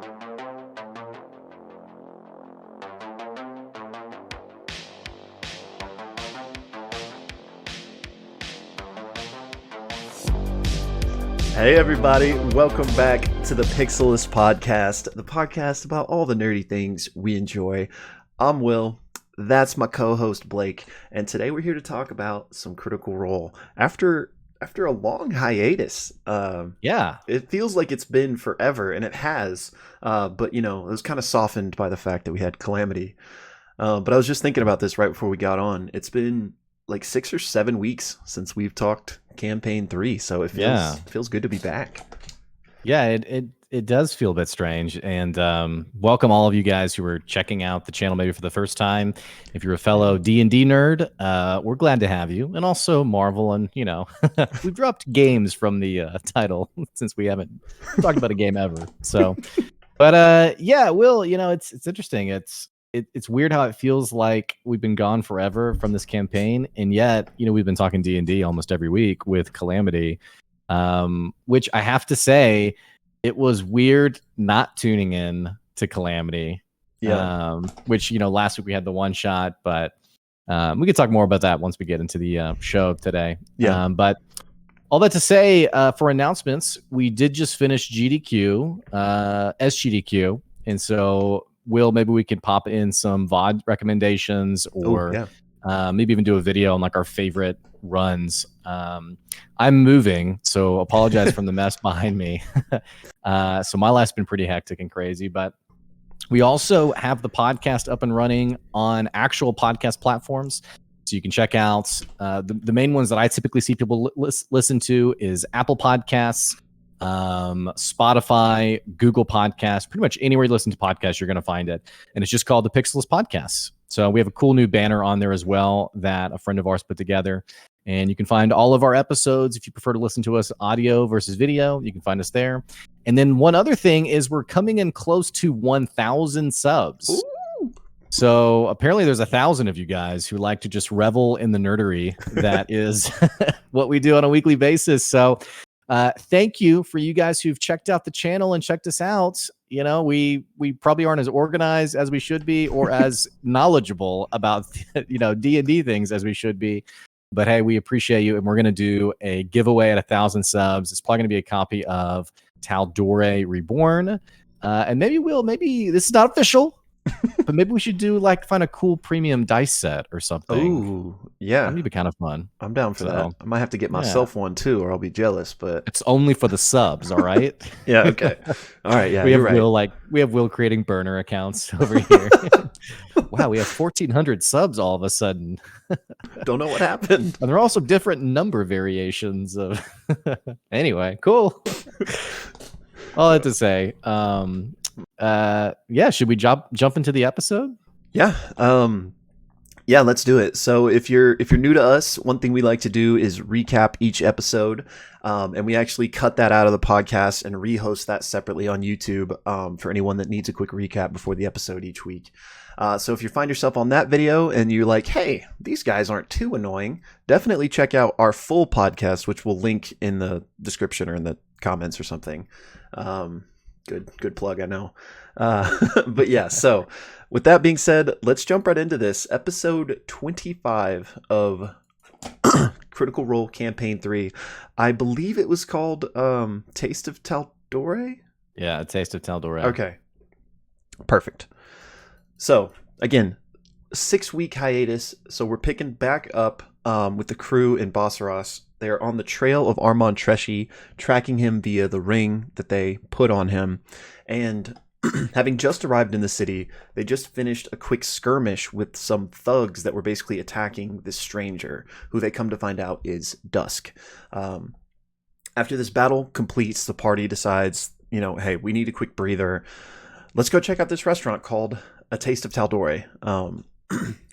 Hey everybody, welcome back to the Pixelists podcast, the podcast about all the nerdy things we enjoy. I'm Will, that's my co-host Blake, and today we're here to talk about some Critical Role. After a long hiatus, it feels like it's been forever, and it has, but you know, it was kind of softened by the fact that we had Calamity. But I was just thinking about this right before we got on. It's been like 6 or 7 weeks since we've talked campaign 3, so it feels good to be back. Yeah, it does feel a bit strange, and welcome all of you guys who are checking out the channel maybe for the first time. If you're a fellow D&D nerd, we're glad to have you, and also Marvel, and you know, we've dropped games from the title since we haven't talked about a game ever. So, but yeah, Will, you know, it's interesting. It's weird how it feels like we've been gone forever from this campaign, and yet, you know, we've been talking D&D almost every week with Calamity, which I have to say, it was weird not tuning in to Calamity. Yeah. Which, you know, last week we had the one shot, but we could talk more about that once we get into the show today. Yeah. But all that to say, for announcements, we did just finish GDQ, SGDQ, and so Will, maybe we could pop in some VOD recommendations, or maybe even do a video on like our favorite runs. I'm moving, so apologize from the mess behind me. So my life's been pretty hectic and crazy, but we also have the podcast up and running on actual podcast platforms. So you can check out the main ones that I typically see people listen to is Apple Podcasts, Spotify, Google Podcasts, pretty much anywhere you listen to podcasts, you're going to find it. And it's just called the Pixelists Podcasts. So we have a cool new banner on there as well that a friend of ours put together. And you can find all of our episodes. If you prefer to listen to us audio versus video, you can find us there. And then one other thing is we're coming in close to 1,000 subs. Ooh. So apparently there's 1,000 of you guys who like to just revel in the nerdery that is what we do on a weekly basis. So thank you for you guys who've checked out the channel and checked us out. You know, we probably aren't as organized as we should be, or as knowledgeable about, you know, D&D things as we should be. But hey, we appreciate you, and we're going to do a giveaway at 1,000 subs. It's probably going to be a copy of Taldorei Reborn. And maybe this is not official, but maybe we should find a cool premium dice set or something. Ooh, yeah. That'd be kind of fun. I'm down for that. I might have to get myself one too, or I'll be jealous, but it's only for the subs, all right? Yeah, okay. All right, yeah. We have Will creating burner accounts over here. Wow, we have 1,400 subs all of a sudden. Don't know what happened. And there are also different number variations of anyway, cool. All I have to say. Should we jump into the episode? Yeah, let's do it. So if you're new to us, one thing we like to do is recap each episode, and we actually cut that out of the podcast and rehost that separately on YouTube for anyone that needs a quick recap before the episode each week. So if you find yourself on that video and you're like, hey, these guys aren't too annoying, definitely check out our full podcast, which we'll link in the description or in the comments or something. Good plug, I know. But yeah, so with that being said, let's jump right into this. Episode 25 of Critical Role Campaign 3. I believe it was called Taste of Taldorei? Yeah, A Taste of Taldorei. Okay. Perfect. So, again, 6-week hiatus. So we're picking back up with the crew in Bosseros. They're on the trail of Armand Treshi, tracking him via the ring that they put on him. And having just arrived in the city, they just finished a quick skirmish with some thugs that were basically attacking this stranger, who they come to find out is Dusk. After this battle completes, the party decides, you know, hey, we need a quick breather. Let's go check out this restaurant called A Taste of Taldorei.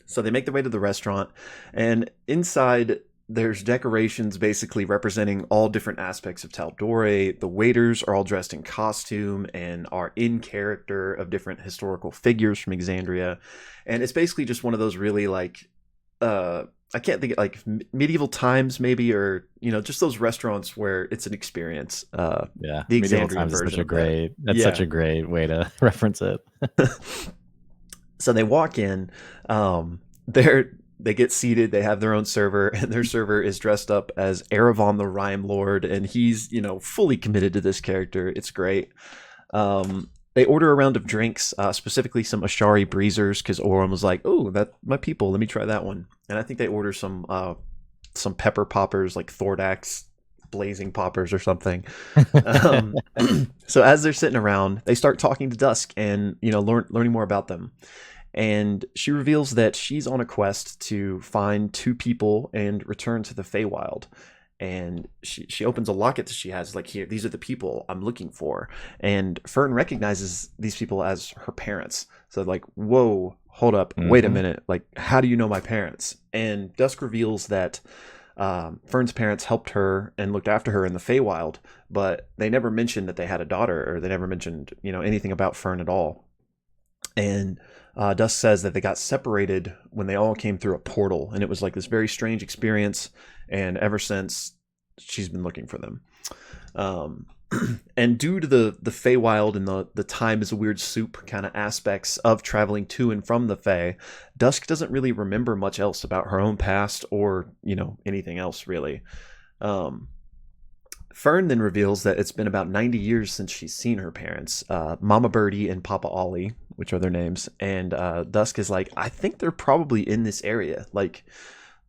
So they make their way to the restaurant, and inside there's decorations basically representing all different aspects of Taldorei. The waiters are all dressed in costume and are in character of different historical figures from Exandria. And it's basically just one of those really like I can't think of, like medieval times maybe, or just those restaurants where it's an experience. Yeah, The medieval Exandrian times is version of that. such Yeah. a great way to reference it. So they walk in, they get seated, they have their own server, and their server is dressed up as Erevan the Rhyme Lord, and he's, fully committed to this character. It's great. They order a round of drinks, specifically some Ashari Breezers, because Orim was like, "Oh, that my people. Let me try that one." And I think they order some pepper poppers, like Thordax blazing poppers or something. Um, so as they're sitting around, they start talking to Dusk and learning more about them. And she reveals that she's on a quest to find two people and return to the Feywild. And she opens a locket that she has, like, here, these are the people I'm looking for. And Fearne recognizes these people as her parents. So like, whoa, hold up, wait a minute, like, how do you know my parents? And Dusk reveals that Fearne's parents helped her and looked after her in the Feywild, but they never mentioned that they had a daughter, or they never mentioned anything about Fearne at all. And Dusk says that they got separated when they all came through a portal, and it was like this very strange experience. And ever since, she's been looking for them. And due to the Feywild and the time is a weird soup kind of aspects of traveling to and from the Fey, Dusk doesn't really remember much else about her own past or anything else really. Fearne then reveals that it's been about 90 years since she's seen her parents, Mama Birdie and Papa Ollie, which are their names. And Dusk is like, I think they're probably in this area. Like,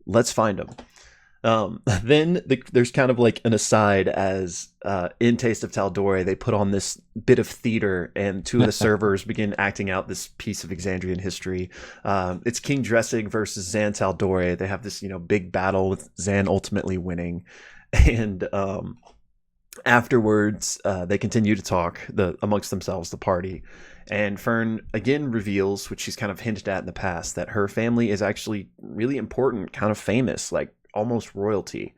let's find them. Then there's kind of like an aside as in Taste of Tal'Dorei, they put on this bit of theater and two of the servers begin acting out this piece of Exandrian history. It's King Dressing versus Zan Tal'Dorei. They have this, big battle with Zan ultimately winning. And afterwards, they continue to talk amongst themselves, the party. And Fearne again reveals, which she's kind of hinted at in the past, that her family is actually really important, kind of famous, like almost royalty,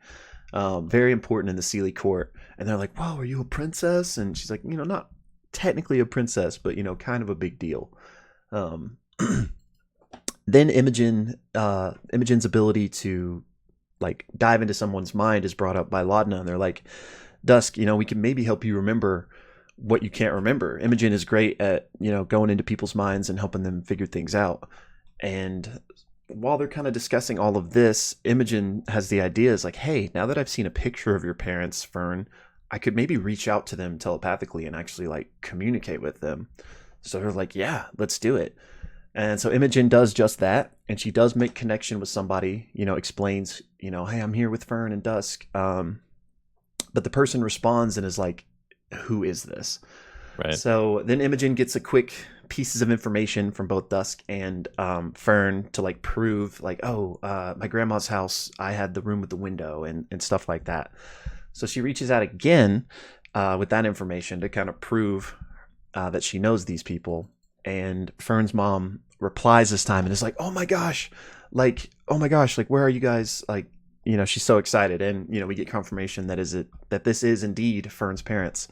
very important in the Sealy court. And they're like, "Whoa, are you a princess?" And she's like, "Not technically a princess, but kind of a big deal." Then Imogen's ability to like dive into someone's mind is brought up by Laudna, and they're like, "Dusk, we can maybe help you remember what you can't remember." Imogen is great at going into people's minds and helping them figure things out. And while they're kind of discussing all of this, Imogen has the idea, is like, "Hey, now that I've seen a picture of your parents, Fearne, I could maybe reach out to them telepathically and actually like communicate with them." So they're like, "Yeah, let's do it." And so Imogen does just that, and she does make connection with somebody, explains, "Hey, I'm here with Fearne and Dusk." But the person responds and is like, "Who is this?" Right. So then Imogen gets a quick pieces of information from both Dusk and Fearne to like prove like, "Oh, my grandma's house, I had the room with the window," and stuff like that. So she reaches out again with that information to kind of prove that she knows these people. And Fearne's mom replies this time and is like, "Oh my gosh, like, where are you guys?" Like, she's so excited. And, we get confirmation that this is indeed Fearne's parents.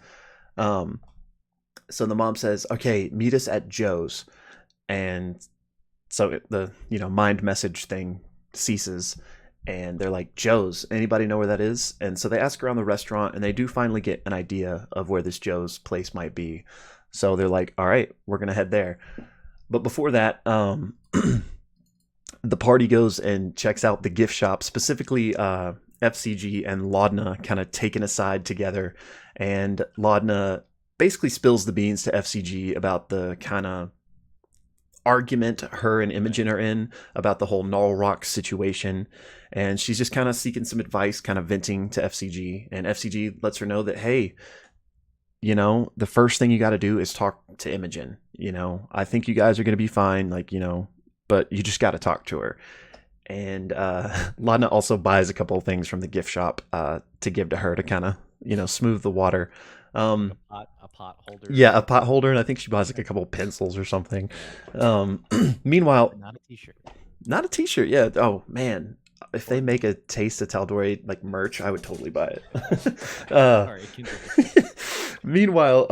So the mom says, "Okay, meet us at Joe's." And so the, mind message thing ceases. And they're like, "Joe's, anybody know where that is?" And so they ask around the restaurant, and they do finally get an idea of where this Joe's place might be. So they're like, "All right, we're going to head there." But before that, the party goes and checks out the gift shop, specifically F.C.G and Laudna kind of taken aside together. And Laudna basically spills the beans to F.C.G about the kind of argument her and Imogen are in about the whole Null Rock situation. And she's just kind of seeking some advice, kind of venting to F.C.G. And F.C.G lets her know that, hey, the first thing you got to do is talk to Imogen. I think you guys are going to be fine, like, but you just got to talk to her. And Laudna also buys a couple of things from the gift shop to give to her to kind of, smooth the water. A pot holder. Yeah, a pot holder, and I think she buys like a couple of pencils or something. Meanwhile, not a t-shirt. Not a t-shirt, yeah. Oh man, if they make a Taste of Taldorei like merch, I would totally buy it. Meanwhile,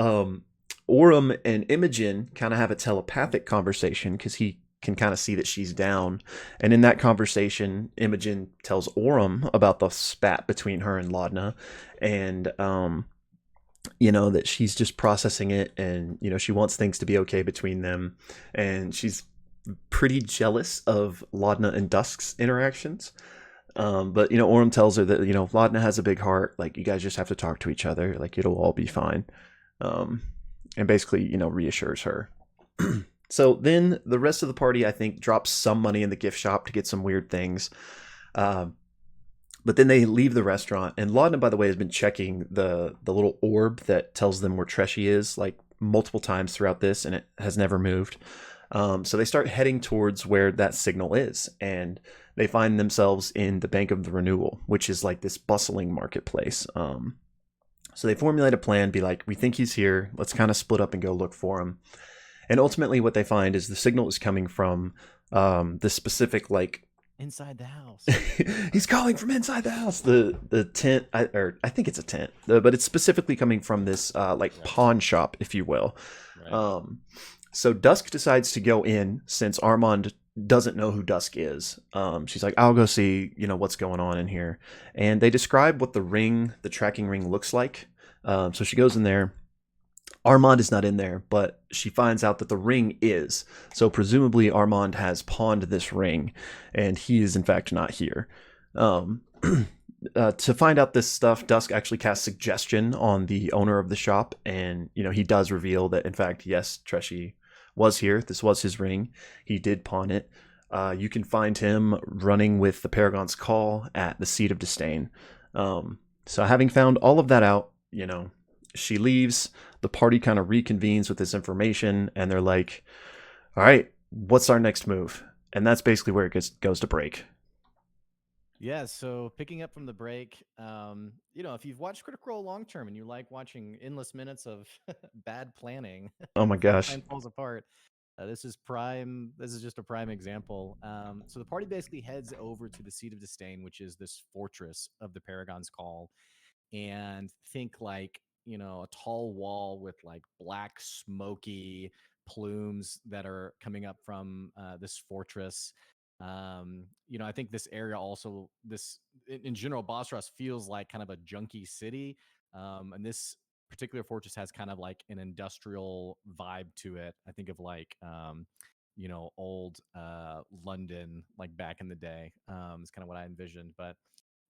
Orim and Imogen kind of have a telepathic conversation because he can kind of see that she's down. And in that conversation, Imogen tells Orem about the spat between her and Laudna, and that she's just processing it, and she wants things to be okay between them, and she's pretty jealous of Laudna and Dusk's interactions. But Orem tells her that Laudna has a big heart. Like, you guys just have to talk to each other. Like, it'll all be fine. Um, and basically, reassures her. So then the rest of the party, I think, drops some money in the gift shop to get some weird things. But then they leave the restaurant, and Laudna, by the way, has been checking the little orb that tells them where Treshi is, like, multiple times throughout this, and it has never moved. So they start heading towards where that signal is, and they find themselves in the Bank of the Renewal, which is like this bustling marketplace. So they formulate a plan, be like, we think he's here. Let's kind of split up and go look for him. And ultimately what they find is the signal is coming from this specific, like, inside the house. He's calling from inside the house. The tent, I think it's a tent, but it's specifically coming from this like pawn shop, if you will. Right. So Dusk decides to go in, since Armand doesn't know who Dusk is. She's like, I'll go see what's going on in here, and they describe what the tracking ring looks like. So she goes in there. Armand is not in there, but she finds out that the ring is. So presumably Armand has pawned this ring, and he is in fact not here. To find out this stuff, Dusk actually casts suggestion on the owner of the shop, and he does reveal that in fact, yes, Treshi was here. This was his ring. He did pawn it. You can find him running with the Paragon's Call at the Seat of Disdain. So having found all of that out, she leaves. The party kind of reconvenes with this information, and they're like, all right, what's our next move? And that's basically where it goes to break. Yeah, so picking up from the break, if you've watched Critical Role long term and you like watching endless minutes of bad planning, oh my gosh, plan falls apart. This is prime. This is just a prime example. So the party basically heads over to the Seat of Disdain, which is this fortress of the Paragon's Call, and think like a tall wall with like black smoky plumes that are coming up from this fortress. I think this area also, this in general, Bosros feels like kind of a junky city, and this particular fortress has kind of like an industrial vibe to it. I think of like old London, like back in the day. It's kind of what I envisioned. But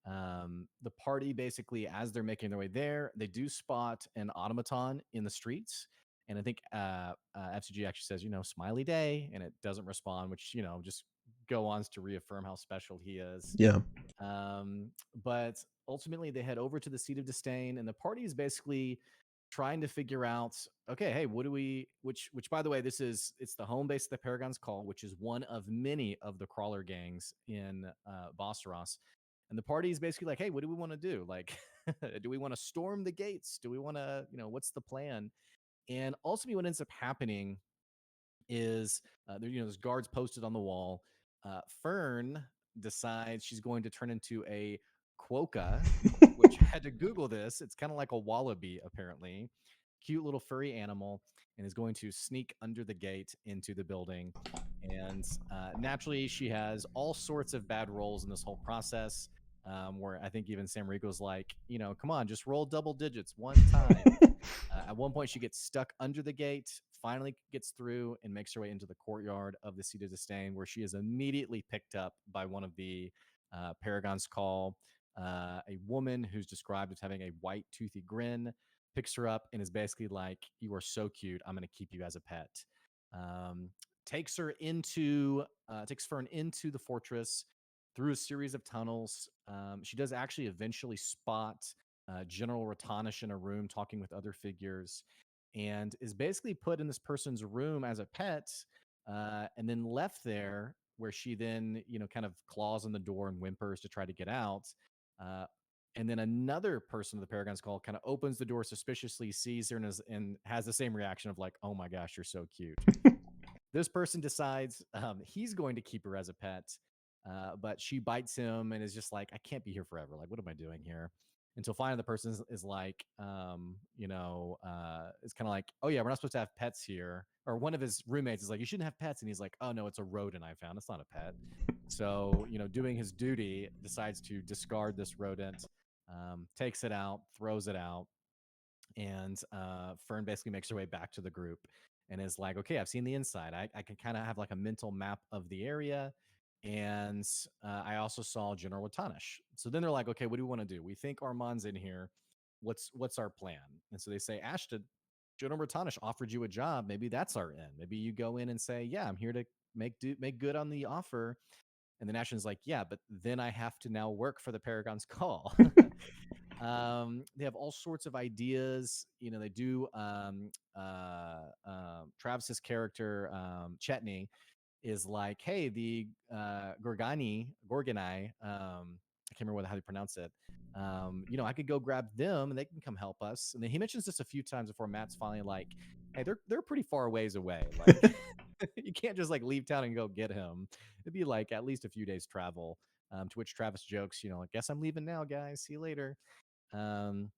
the party basically, as they're making their way there, they do spot an automaton in the streets. And I think F.C.G actually says, smiley day, and it doesn't respond, which, just go on to reaffirm how special he is. Yeah. But ultimately, they head over to the Seat of Disdain, and the party is basically trying to figure out, okay, hey, what do we, which by the way, it's the home base of the Paragon's Call, which is one of many of the crawler gangs in Bosseros. And the party is basically like, hey, what do we want to do? Like, do we want to storm the gates? Do we want to, what's the plan? And ultimately, what ends up happening is there's guards posted on the wall. Fearne decides she's going to turn into a quokka, which I had to Google this. It's kind of like a wallaby, apparently. Cute little furry animal, and is going to sneak under the gate into the building. And naturally, she has all sorts of bad rolls in this whole process. Where I think even Sam Rico's like, come on, just roll double digits one time. At one point, she gets stuck under the gate, finally gets through, and makes her way into the courtyard of the Seat of Disdain, where she is immediately picked up by one of the Paragon's Call. A woman who's described as having a white, toothy grin picks her up and is basically like, you are so cute, I'm going to keep you as a pet. Takes Fearne into the fortress through a series of tunnels. She does actually eventually spot General Ratanish in a room talking with other figures, and is basically put in this person's room as a pet, and then left there, where she then kind of claws on the door and whimpers to try to get out. And then another person of the Paragon's Call kind of opens the door suspiciously, sees her, and has the same reaction of like, oh my gosh, you're so cute. This person decides he's going to keep her as a pet, but she bites him and is just like, I can't be here forever. Like, what am I doing here? until finally the person is like, it's kind of like, oh yeah, we're not supposed to have pets here. Or one of his roommates is like, you shouldn't have pets, and he's like, oh no, it's a rodent I found. It's not a pet. So doing his duty, decides to discard this rodent, takes it out, throws it out, and Fearne basically makes her way back to the group and is like, okay, I've seen the inside. I can kind of have like a mental map of the area. And I also saw General Watanish. So then they're like, okay, what do we want to do? We think Armand's in here. What's our plan? And so they say, Ashton, General Watanish offered you a job. Maybe that's our end. Maybe you go in and say, yeah, I'm here to make good on the offer. And then Ashton's like, yeah, but then I have to now work for the Paragon's Call. They have all sorts of ideas. They do. Travis's character, Chetney, is like, hey, the Gorgani, I can't remember how they pronounce it. I could go grab them and they can come help us. And then he mentions this a few times before Matt's finally like, hey, they're pretty far ways away. Like, you can't just like leave town and go get him. It'd be like at least a few days travel. To which Travis jokes, I guess I'm leaving now, guys. See you later. Um,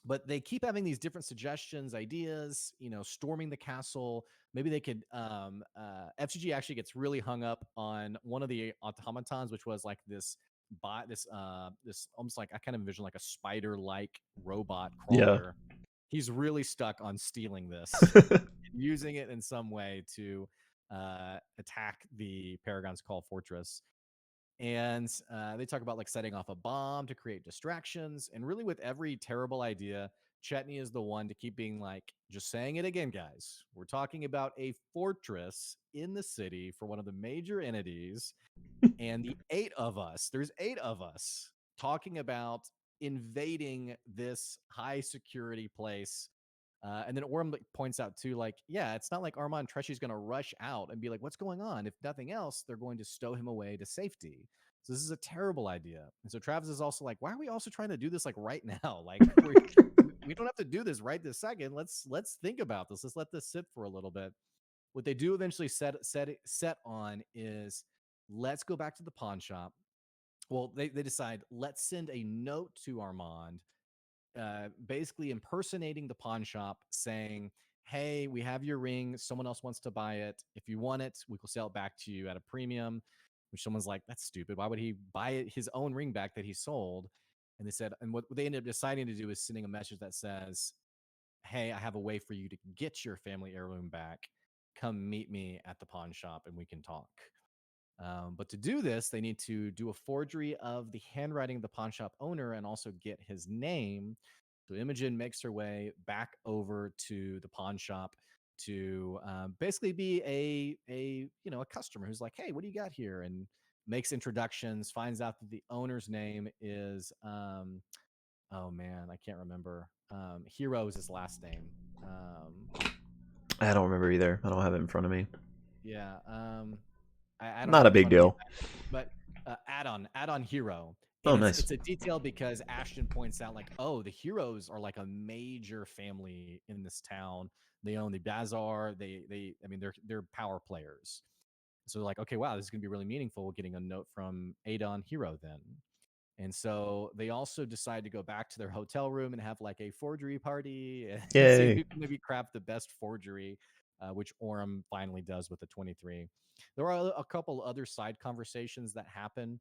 but they keep having these different suggestions, ideas, storming the castle. Maybe they could, FCG actually gets really hung up on one of the automatons, which was like this this almost like, I kind of envision like a spider-like robot Yeah. crawler. He's really stuck on stealing this, using it in some way to attack the Paragon's Call fortress. And they talk about like setting off a bomb to create distractions. And really, with every terrible idea, Chetney is the one to keep being like, just saying it again, guys. We're talking about a fortress in the city for one of the major entities. And there's 8 of us talking about invading this high security place. And then Orm points out too, like, yeah, it's not like Armand Treshi's going to rush out and be like, what's going on? If nothing else, they're going to stow him away to safety. So this is a terrible idea. And so Travis is also like, why are we also trying to do this like right now? Like we don't have to do this right this second. Let's think about this. Let's let this sit for a little bit. What they do eventually set on is, let's go back to the pawn shop. Well, they decide, let's send a note to Armand, basically impersonating the pawn shop, saying, hey, we have your ring. Someone else wants to buy it. If you want it, we will sell it back to you at a premium. Which someone's like, that's stupid. Why would he buy his own ring back that he sold? And they said, and what they ended up deciding to do is sending a message that says, hey, I have a way for you to get your family heirloom back. Come meet me at the pawn shop and we can talk. But to do this, they need to do a forgery of the handwriting of the pawn shop owner and also get his name. So Imogen makes her way back over to the pawn shop to basically be a customer who's like, hey, what do you got here? And makes introductions, finds out that the owner's name is oh man, I can't remember. Hero is his last name. I don't remember either. I don't have it in front of me. Yeah. I don't Not have a it in big front of me, deal. but add-on hero. Oh, And nice. it's a detail because Ashton points out like, oh, the heroes are like a major family in this town. They own the bazaar. I mean, they're power players. So they're like, okay, wow, this is gonna be really meaningful. We're getting a note from Adon Hero then. And so they also decide to go back to their hotel room and have like a forgery party and see Yay. who can maybe craft the best forgery, which Orem finally does with the 23. There are a couple other side conversations that happen.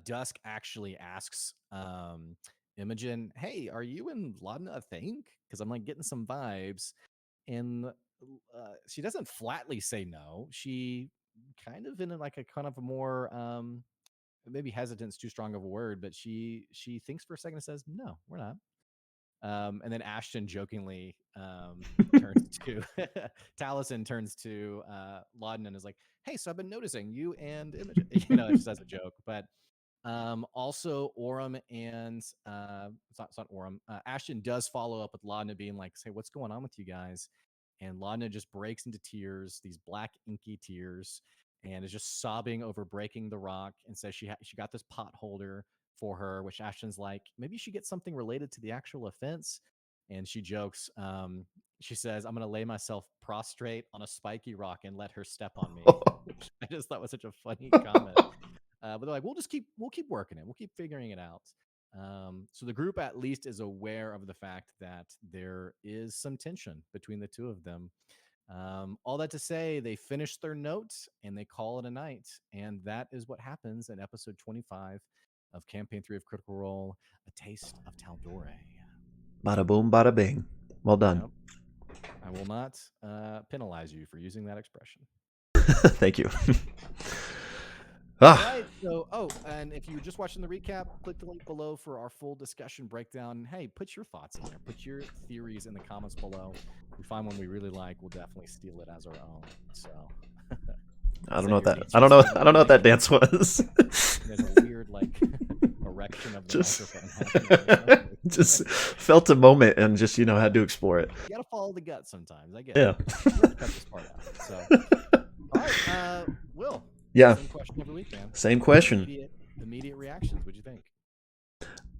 Dusk actually asks Imogen, hey, are you and Laudna a thing? Because I'm like getting some vibes. And she doesn't flatly say no. She kind of in like a kind of a more maybe hesitant's too strong of a word, but she thinks for a second and says, no, we're not. And then Ashton jokingly turns to Taliesin turns to Lauden and is like, hey, so I've been noticing you and Imogen, just as a joke. But also Orem and it's not Orem. Ashton does follow up with Laudna being like, say, what's going on with you guys? And Laudna just breaks into tears, these black inky tears, and is just sobbing over breaking the rock, and says she got this pot holder for her, which Ashton's like, maybe you should get something related to the actual offense. And she jokes, she says, I'm gonna lay myself prostrate on a spiky rock and let her step on me. Which I just thought was such a funny comment. But they're like, we'll keep working it. We'll keep figuring it out. So the group at least is aware of the fact that there is some tension between the two of them. All that to say, they finish their notes and they call it a night. And that is what happens in episode 25 of Campaign 3 of Critical Role, A Taste of Taldorei. Bada boom, bada bing. Well done. Yep. I will not penalize you for using that expression. Thank you. All right. So, and if you're just watching the recap, click the link below for our full discussion breakdown. And hey, put your thoughts in there. Put your theories in the comments below. If we find one we really like, we'll definitely steal it as our own. So, I don't know what that. I don't know. I don't know what that dance was. There's a weird erection of the microphone. Just felt a moment and just had to explore it. You gotta follow the gut sometimes. I get it. Cut this part out. So, all right, Will. Yeah. Same question every week, man. Same question. Immediate reactions. What'd you think?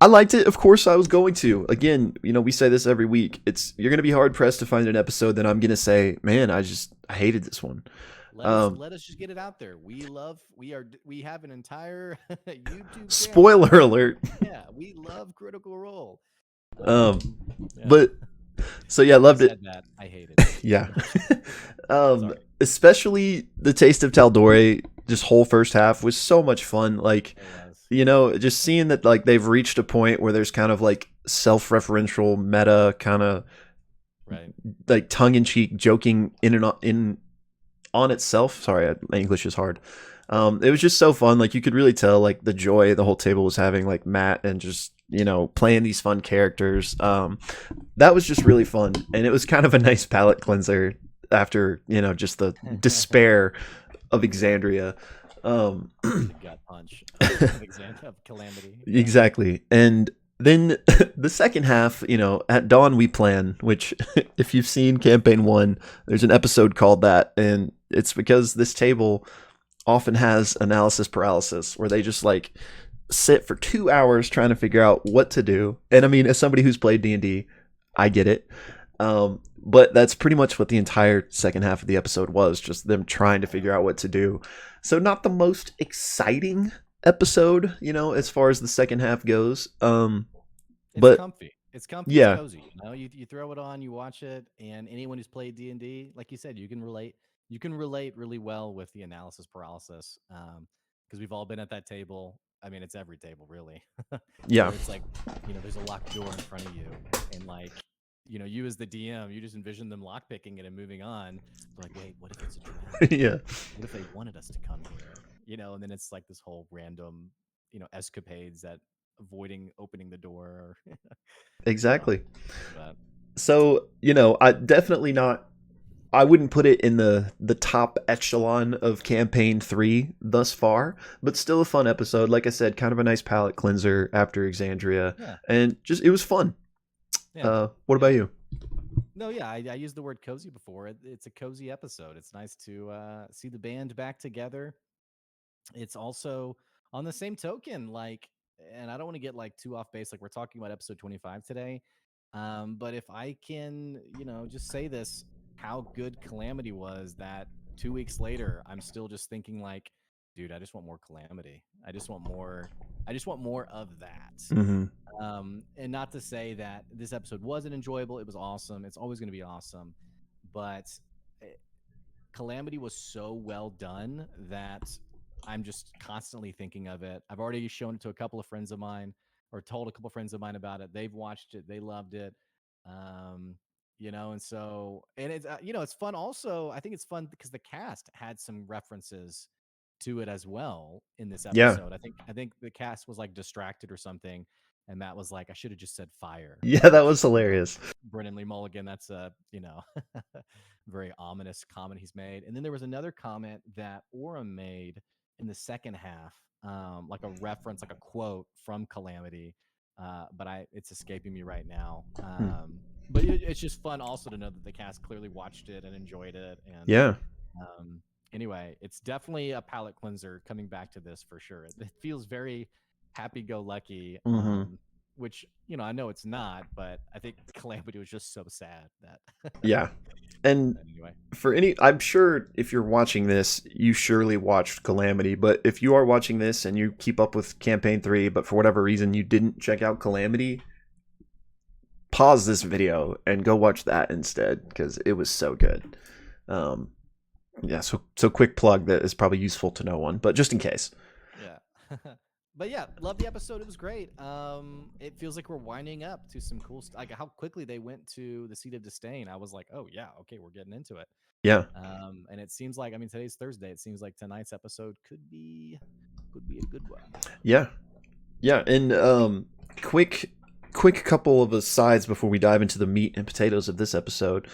I liked it. Of course, I was going to. Again, we say this every week. You're going to be hard pressed to find an episode that I'm going to say, man, I hated this one. Let us just get it out there. We have an entire YouTube spoiler channel. Alert. Yeah, we love Critical Role. Yeah. But so yeah, I loved it. That, I hated it. Yeah. Especially the Taste of Taldorei, just whole first half was so much fun. Just seeing that they've reached a point where there's kind of self-referential meta kind of tongue-in-cheek joking in on itself. Sorry, my English is hard. It was just so fun. You could really tell the joy the whole table was having, Matt and just playing these fun characters. That was just really fun, and it was kind of a nice palate cleanser after just the despair of Exandria. The gut punch of Calamity. Yeah. Exactly. And then the second half, at dawn we plan, which if you've seen campaign 1, there's an episode called that, and it's because this table often has analysis paralysis where they just sit for 2 hours trying to figure out what to do. And I mean, as somebody who's played D&D, I get it. But that's pretty much what the entire second half of the episode was, just them trying to figure out what to do. So not the most exciting episode, as far as the second half goes. It's comfy. It's comfy. Yeah. It's cozy. You throw it on, you watch it, and anyone who's played D&D, like you said, you can relate. You can relate really well with the analysis paralysis, because we've all been at that table. I mean, it's every table, really. Yeah. It's there's a locked door in front of you, and you as the DM, you just envision them lockpicking it and moving on. Wait, what if it's a trap? Yeah. What if they wanted us to come here? And then it's this whole random, escapades that avoiding opening the door. Exactly. So, I definitely not. I wouldn't put it in the top echelon of campaign 3 thus far, but still a fun episode. Like I said, kind of a nice palate cleanser after Exandria, and just it was fun. Yeah. What about you? No, yeah, I used the word cozy before. It's a cozy episode. It's nice to see the band back together. It's also on the same token, and I don't want to get too off base. We're talking about episode 25 today. But if I can, just say this, how good Calamity was, that 2 weeks later, I'm still just thinking dude, I just want more Calamity. I just want more of that. Mm-hmm. And not to say that this episode wasn't enjoyable. It was awesome. It's always going to be awesome. But Calamity was so well done that I'm just constantly thinking of it. I've already shown it to a couple of friends of mine, or told a couple of friends of mine about it. They've watched it. They loved it. And so, and it's, it's fun also. I think it's fun because the cast had some references to it as well in this episode. Yeah. I think the cast was distracted or something, and Matt was I should have just said fire. Yeah, that was hilarious. Brennan Lee Mulligan, that's a very ominous comment he's made. And then there was another comment that Orem made in the second half, a reference, a quote from Calamity, but it's escaping me right now. But it's just fun also to know that the cast clearly watched it and enjoyed it. And yeah. Anyway, it's definitely a palate cleanser coming back to this for sure. It feels very happy-go-lucky. Mm-hmm. which I know it's not, but I think Calamity was just so sad that. Yeah. And Anyway. I'm sure if you're watching this, you surely watched Calamity, but if you are watching this and you keep up with Campaign 3, but for whatever reason you didn't check out Calamity, pause this video and go watch that instead, because it was so good. Um, yeah, so quick plug that is probably useful to no one, but just in case. Yeah. But yeah, love the episode. It was great. It feels like we're winding up to some cool stuff. Like how quickly they went to the Seat of Disdain. I was like, oh yeah, okay, we're getting into it. Yeah. And it seems like, I mean, today's Thursday. It seems like tonight's episode could be a good one. Yeah. Yeah, and quick couple of asides before we dive into the meat and potatoes of this episode.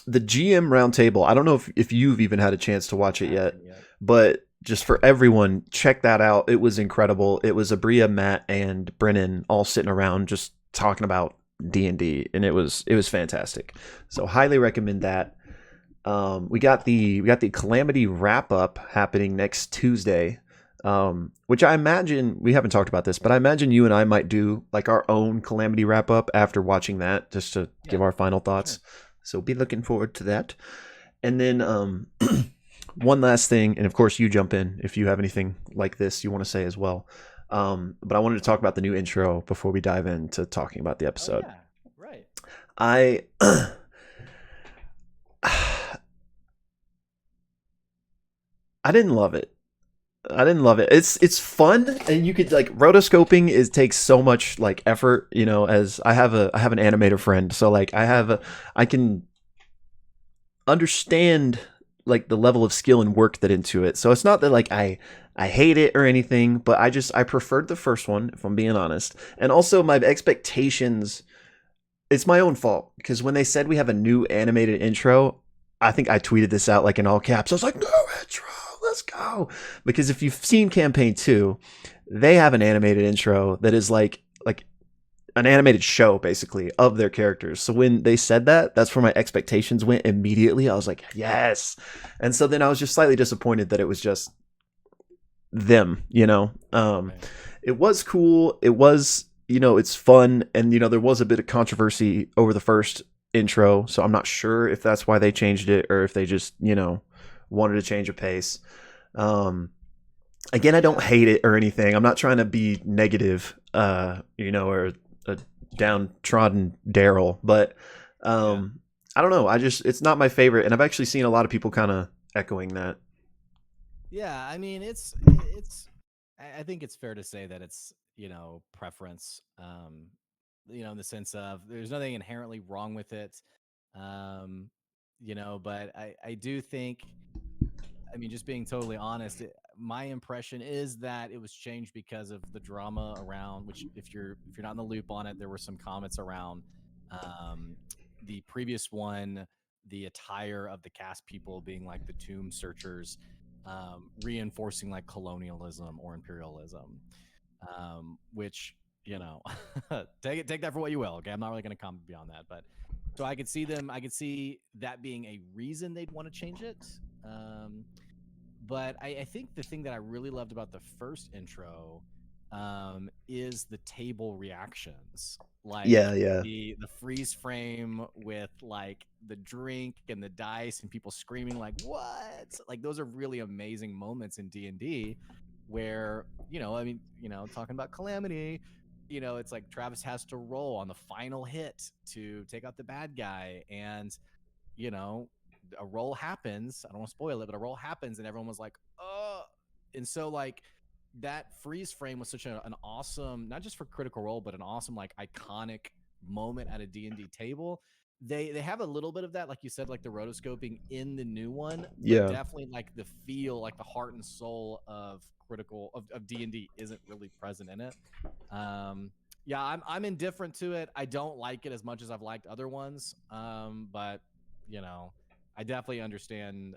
The GM roundtable, I don't know if you've even had a chance to watch it yet, but just for everyone, check that out. It was incredible. It was Abria, Matt, and Brennan all sitting around just talking about D&D, and it was fantastic. So highly recommend that. We got the Calamity wrap up happening next Tuesday, which I imagine, we haven't talked about this, but I imagine you and I might do like our own Calamity wrap up after watching that, just to give our final thoughts. Sure. So be looking forward to that. And then one last thing, and of course you jump in if you have anything like this you want to say as well. But I wanted to talk about the new intro before we dive into talking about the episode. Oh, yeah. Right. I didn't love it. It's fun, and you could like, rotoscoping takes so much like effort, as I have an animator friend, so like I can understand like the level of skill and work that into it. So it's not that like I hate it or anything, but I preferred the first one, if I'm being honest. And also my expectations, it's my own fault, because when they said we have a new animated intro, I think I tweeted this out like in all caps. I was like, no intro, let's go. Because if you've seen Campaign 2, they have an animated intro that is like an animated show basically of their characters. So when they said that, that's where my expectations went immediately. I was like, yes. And so then I was just slightly disappointed that it was just them, Right. It was cool. It was, it's fun. And, there was a bit of controversy over the first intro. So I'm not sure if that's why they changed it, or if they just, wanted to change a pace. Again, I don't hate it or anything. I'm not trying to be negative, or a downtrodden Daryl, but I don't know. It's not my favorite, and I've actually seen a lot of people kind of echoing that. Yeah, I mean, it's. I think it's fair to say that it's preference. In the sense of there's nothing inherently wrong with it, but I do think. I mean, just being totally honest, my impression is that it was changed because of the drama around. Which, if you're not in the loop on it, there were some comments around the previous one, the attire of the cast people being like the tomb searchers, reinforcing like colonialism or imperialism, which take that for what you will. Okay, I'm not really going to comment beyond that, but so I could see that being a reason they'd want to change it. But I think the thing that I really loved about the first intro is the table reactions. Like the freeze frame with like the drink and the dice and people screaming like, what? Like those are really amazing moments in D&D where, talking about Calamity, it's like Travis has to roll on the final hit to take out the bad guy, and a roll happens. I don't want to spoil it, but a roll happens, and everyone was like, "Oh!" And so, like, that freeze frame was such an awesome, not just for Critical Role, but an awesome, like, iconic moment at a D&D table. They have a little bit of that, like you said, like the rotoscoping in the new one, but definitely like the feel, like the heart and soul of D&D isn't really present in it. I'm indifferent to it. I don't like it as much as I've liked other ones, but I definitely understand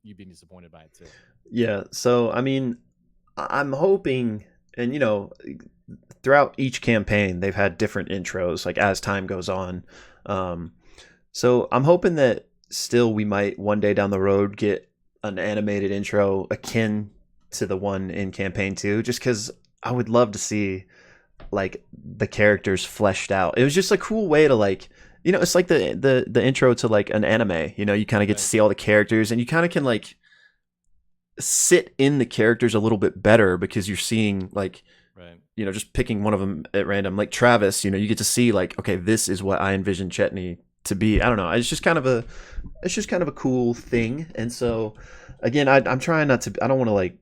you being disappointed by it too. Yeah. So, I mean, I'm hoping, and throughout each campaign, they've had different intros, like as time goes on. So I'm hoping that still we might one day down the road get an animated intro akin to the one in campaign 2, just because I would love to see like the characters fleshed out. It was just a cool way to like, it's like the intro to like an anime. You kind of get to Right. see all the characters, and you kind of can like sit in the characters a little bit better because you're seeing like, Right. just picking one of them at random, like Travis. You get to see like, okay, this is what I envision Chetney to be. I don't know. It's just kind of a cool thing. And so, again, I'm trying not to. I don't want to like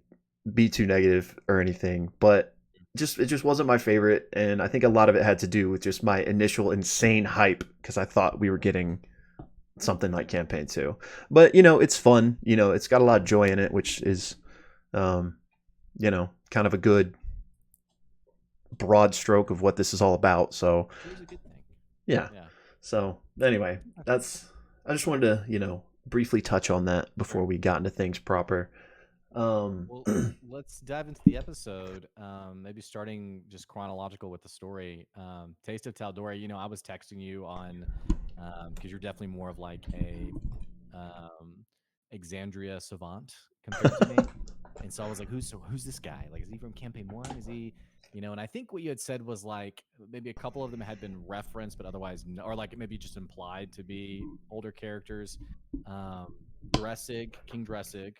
be too negative or anything, but it just wasn't my favorite, and I think a lot of it had to do with just my initial insane hype because I thought we were getting something like campaign 2. But it's fun. It's got a lot of joy in it, which is um kind of a good broad stroke of what this is all about. So It was a good thing. yeah. Yeah. So anyway, I just wanted to briefly touch on that before Sure. we got into things proper. Well, let's dive into the episode. Maybe starting just chronological with the story. Taste of Taldorei. I was texting you on because you're definitely more of like a um, Exandria savant compared to me. And so I was like, who's this guy? Like, is he from Campaign One? Is he, And I think what you had said was like maybe a couple of them had been referenced, but otherwise, no, or like maybe just implied to be older characters. Um, King Dressig,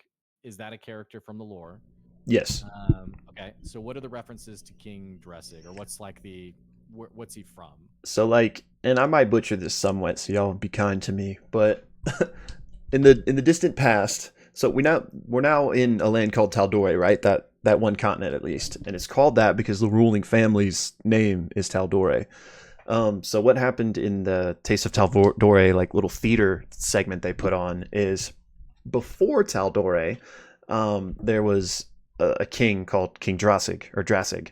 is that a character from the lore? Yes. Okay, so what are the references to King Dressig, or what's like what's he from? So like, and I might butcher this somewhat, so y'all be kind to me, but in the distant past, so we're now in a land called Taldorei, right? That one continent at least, and it's called that because the ruling family's name is Tal'Dorei. So what happened in the Taste of Taldorei like little theater segment they put on is before Tal'Dorei, there was a king called King Drassig,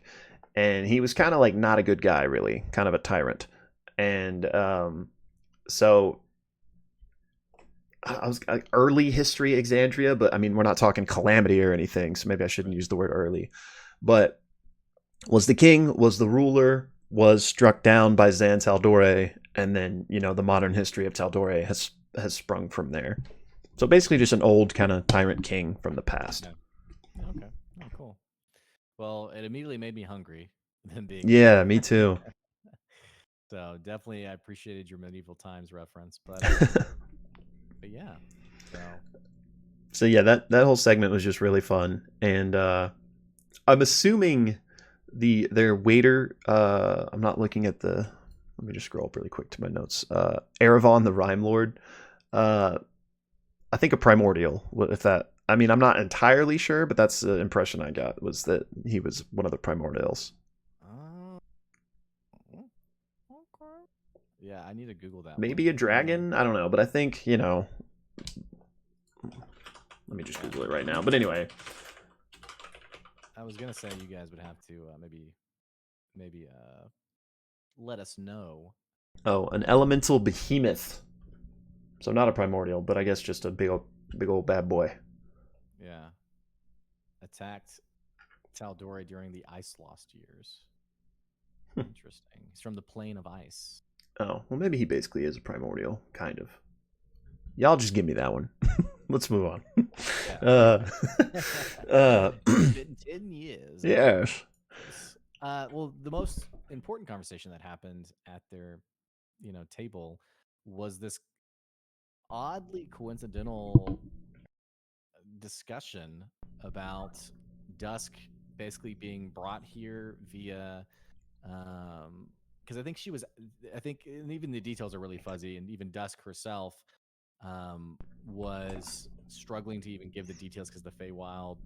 and he was kind of like not a good guy, really, kind of a tyrant, and so I was early history Exandria, but I mean we're not talking calamity or anything, so maybe I shouldn't use the word early. But was the king, was the ruler, was struck down by Zan Taldorei, and then the modern history of Taldorei has sprung from there. So basically, just an old kind of tyrant king from the past. Okay. Okay. Oh, cool. Well, it immediately made me hungry. Them being Yeah, there. me too. So definitely, I appreciated your medieval times reference, but yeah. So So yeah, that whole segment was just really fun, and I'm assuming their waiter. I'm not looking at the. Let me just scroll up really quick to my notes. Eravon, the Rhyme Lord. Uh, I think a primordial. If that, I mean, I'm not entirely sure, but that's the impression I got was that he was one of the primordials. uh, okay. Yeah, I need to Google that one. Maybe a dragon. I don't know, but I think Let me just Yeah, Google it right now. But anyway, I was gonna say you guys would have to maybe let us know. oh, an elemental behemoth. So not a primordial, but I guess just a big old bad boy. Yeah, attacked Taldori during the Ice Lost years. Interesting. He's from the plane of ice. Oh, well, maybe he basically is a primordial, kind of. Y'all just give me that one. Let's move on. Yeah. Uh, uh, It's been 10 years. yes. Well, the most important conversation that happened at their, table was this oddly coincidental discussion about Dusk basically being brought here via because I think and even the details are really fuzzy, and even Dusk herself was struggling to even give the details because the Feywild,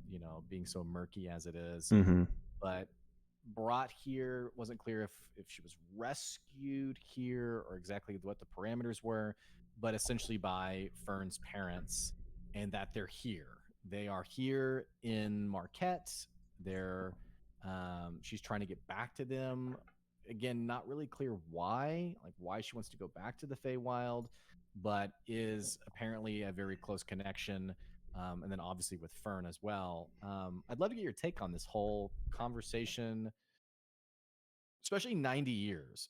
being so murky as it is. Mm-hmm. But brought here wasn't clear if she was rescued here or exactly what the parameters were, but essentially by Fearne's parents, and that they're here. They are here in Marquette. They're she's trying to get back to them. Again, not really clear why she wants to go back to the Feywild, but is apparently a very close connection. And then obviously with Fearne as well. I'd love to get your take on this whole conversation, especially 90 years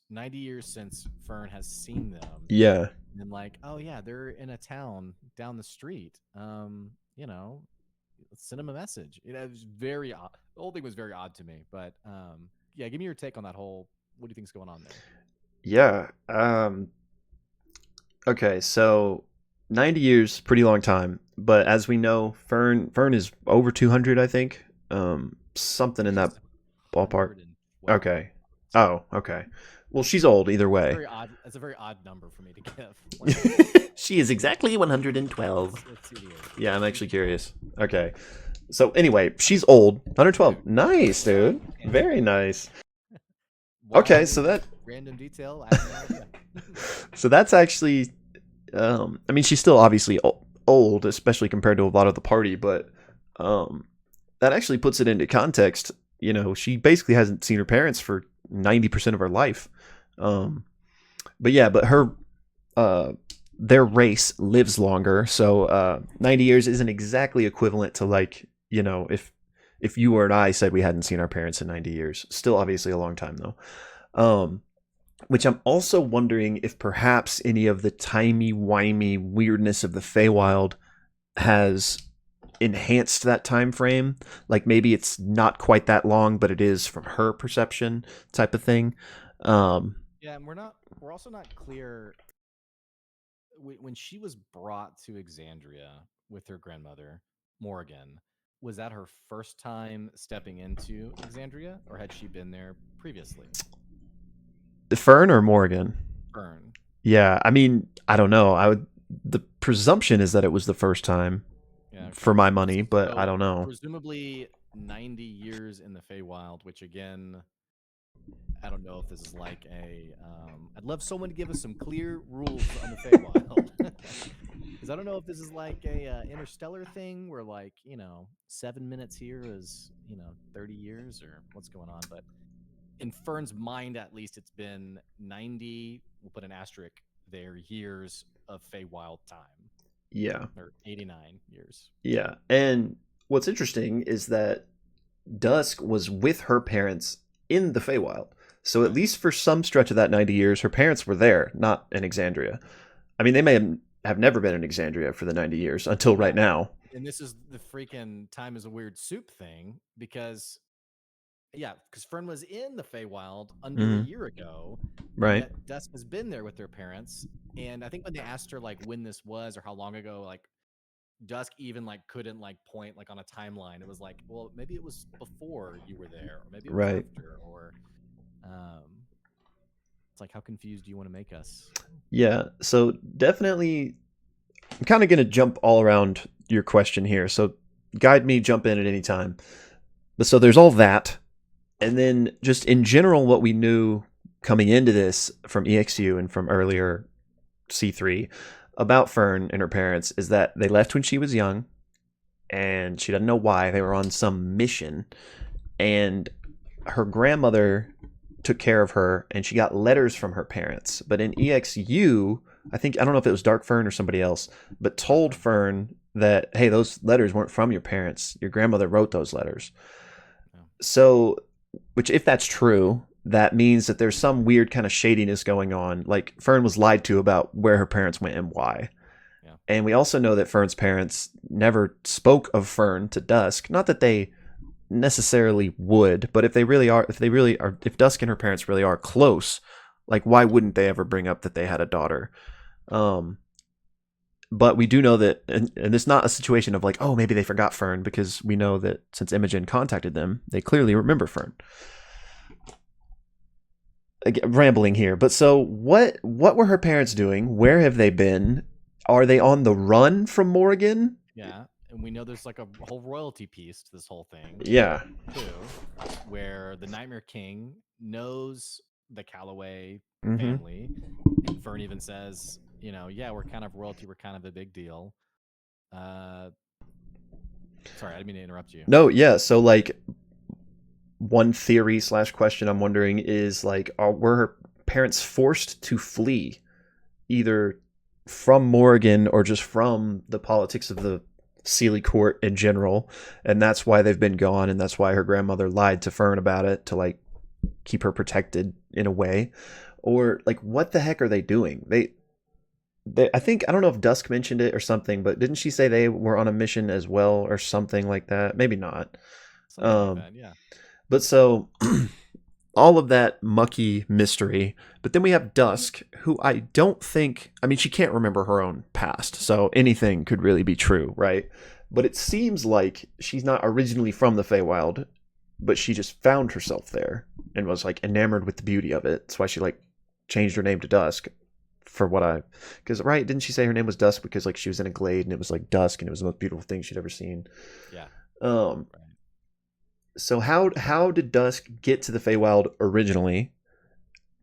since Fearne has seen them. Yeah. And like, oh yeah, they're in a town down the street. Let's send them a message. It was very odd. The whole thing was very odd to me, but yeah, give me your take on that whole. What do you think's going on there? Yeah. Okay, so 90 years, pretty long time. But as we know, Fern is over 200, I think. Something in that She's ballpark. 112. Okay. Oh, okay. Well, she's old either It's way. very odd. It's a very odd number for me to give. Like, how old? She is exactly Yeah, 112. let's see the age. Yeah, I'm actually curious. Okay. So anyway, she's old. 112. Nice, dude. And Very nice. Okay, why so that random detail? I have no idea. so that's actually I mean she's still obviously old, especially compared to a lot of the party, but um that actually puts it into context. You know, she basically hasn't seen her parents for 90% of her life. Um but yeah, but her uh their race lives longer, so 90 years isn't exactly equivalent to, like, you know, if you or I said we hadn't seen our parents in 90 years. Still obviously a long time though. Which I'm also wondering if perhaps any of the timey-wimey weirdness of the Feywild has enhanced that time frame. Like maybe it's not quite that long, but it is from her perception, type of thing. Um, Yeah, and we're also not clear when she was brought to Exandria with her grandmother, Morrigan. Was that her first time stepping into Exandria, or had she been there previously? Fern or Morgan? Fearne. Yeah, I mean, I don't know. I would. The presumption is that it was the first time Yeah, for okay. my money, but I So don't know. presumably 90 years in the Feywild, which again, I don't know if this is like a. I'd love someone to give us some clear rules on the Feywild. Because I don't know if this is like a interstellar thing where, like, 7 minutes here is 30 years, or what's going on. But in Fearne's mind, at least, it's been 90. We'll put an asterisk there. Years of Feywild time, Yeah, or 89 years. yeah. And what's interesting is that Dusk was with her parents in the Feywild. So at Right. least for some stretch of that 90 years, her parents were there, not in Exandria. I mean, they may have never been in Exandria for the 90 years until right Yeah. now. And this is the freaking time is a weird soup thing because, yeah, because Fearne was in the Feywild under a Hmm. year ago, and Right, yet Dusk has been there with their parents. And I think when they asked her like when this was or how long ago, like Dusk even like couldn't like point like on a timeline. It was like, well, maybe it was before you were there, or maybe it was right. after, or um, it's like how confused do you want to make us? Yeah, so definitely, I'm kind of going to jump all around your question here. So guide me, jump in at any time. But so there's all that. And then just in general, what we knew coming into this from EXU and from earlier C3 about Fearne and her parents is that they left when she was young, and she doesn't know why. They were on some mission, and her grandmother took care of her, and she got letters from her parents. But in EXU, I don't know if it was Dark Fern or somebody else, but told Fern that, hey, those letters weren't from your parents. Your grandmother wrote those letters. Yeah. So, which, if that's true, that means that there's some weird kind of shadiness going on. Like Fern was lied to about where her parents went and why. Yeah. And we also know that Fern's parents never spoke of Fern to Dusk. Not that they necessarily would, but if Dusk and her parents really are close, like why wouldn't they ever bring up that they had a daughter? Um, but we do know that, and it's not a situation of like, oh, maybe they forgot Fern, because we know that since Imogen contacted them, they clearly remember Fern. Again, rambling here, but so what were her parents doing? Where have they been? Are they on the run from Morrigan? Yeah, and we know there's like a whole royalty piece to this whole thing Yeah. too, where the Nightmare King knows the Calloway Mm-hmm. family, and Fearne even says, yeah, we're kind of royalty, we're kind of a big deal. Sorry, I didn't mean to interrupt you. No, yeah. So like, one theory slash question I'm wondering is like, were her parents forced to flee, either from Morrigan or just from the politics of the Sealy court in general, and that's why they've been gone, and that's why her grandmother lied to Fern about it to like keep her protected in a way, or like what the heck are they doing? I think, I don't know if Dusk mentioned it or something, but didn't she say they were on a mission as well or something like that? Maybe not. Something like Um, that, yeah. but so all of that mucky mystery. But then we have Dusk, who I don't think, I mean, she can't remember her own past, so anything could really be true, right? But it seems like she's not originally from the Feywild, but she just found herself there and was like enamored with the beauty of it. That's why she like changed her name to Dusk. For what I, because right, didn't she say her name was Dusk because like she was in a glade and it was like dusk and it was the most beautiful thing she'd ever seen. Yeah. Right. So how did Dusk get to the Feywild originally?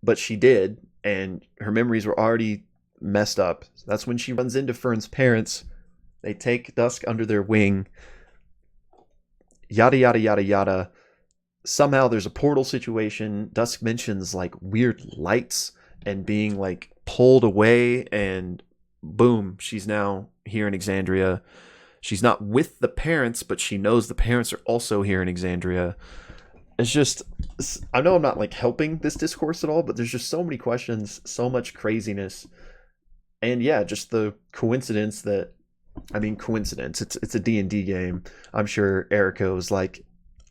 But she did, and her memories were already messed up. So that's when she runs into Fearne's parents. They take Dusk under their wing. Yada yada yada yada. Somehow there's a portal situation. Dusk mentions like weird lights and being like pulled away, and boom, she's now here in Exandria. She's not with the parents, but she knows the parents are also here in Exandria. It's just, I know I'm not like helping this discourse at all, but there's just so many questions, so much craziness. And yeah, just the coincidence that, I mean, coincidence. It's a D&D game. I'm sure Erica was like,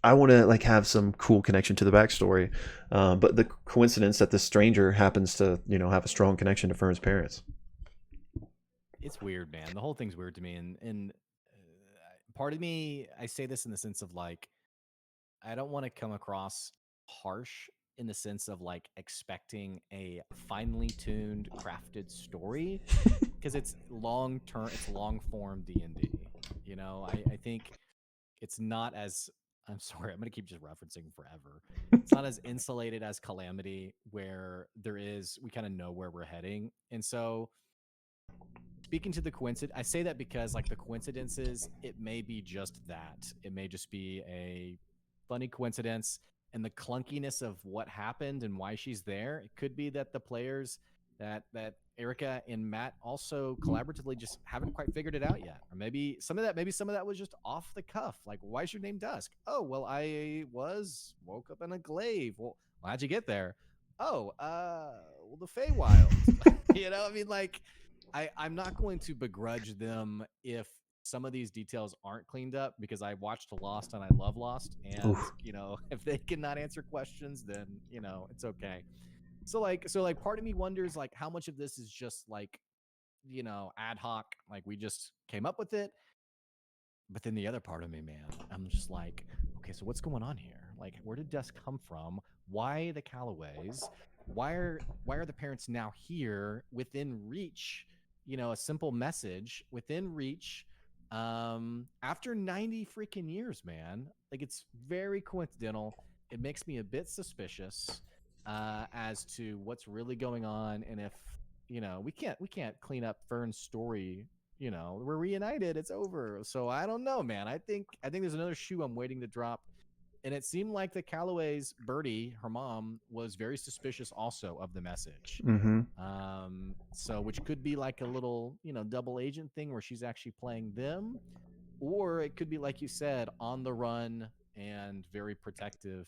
I want to like have some cool connection to the backstory. But the coincidence that this stranger happens to, have a strong connection to Fearne's parents. It's weird, man. The whole thing's weird to me. And part of me, I say this in the sense of like, I don't want to come across harsh in the sense of like expecting a finely tuned, crafted story because it's long term, it's long form D&D. I think it's not as, I'm sorry, I'm going to keep just referencing forever. It's not as insulated as Calamity, where we kind of know where we're heading. And so, speaking to the coincidence, I say that because like the coincidences, it may be just that. It may just be a funny coincidence, and the clunkiness of what happened and why she's there. It could be that the players that Erica and Matt also collaboratively just haven't quite figured it out yet. Or maybe some of that was just off the cuff. Like, why is your name Dusk? Oh, well, I woke up in a glaive. Well, how'd you get there? Oh, well, the Feywild. I mean, like, I'm not going to begrudge them if some of these details aren't cleaned up, because I watched Lost and I love Lost, and Oof. if they cannot answer questions, then it's okay. So like part of me wonders like how much of this is just like ad hoc, like we just came up with it. But then the other part of me, man, I'm just like, okay, so what's going on here? Like, where did Dusk come from? Why the Callaways? Why are the parents now here within reach? A simple message within reach. After 90 freaking years, man. Like, it's very coincidental. It makes me a bit suspicious as to what's really going on, and if we can't clean up Fearne's story. We're reunited, it's over. So I don't know, man. I think there's another shoe I'm waiting to drop. And it seemed like the Callaways, Birdie, her mom, was very suspicious also of the message. Mm-hmm. So which could be like a little, double agent thing where she's actually playing them, or it could be, like you said, on the run and very protective.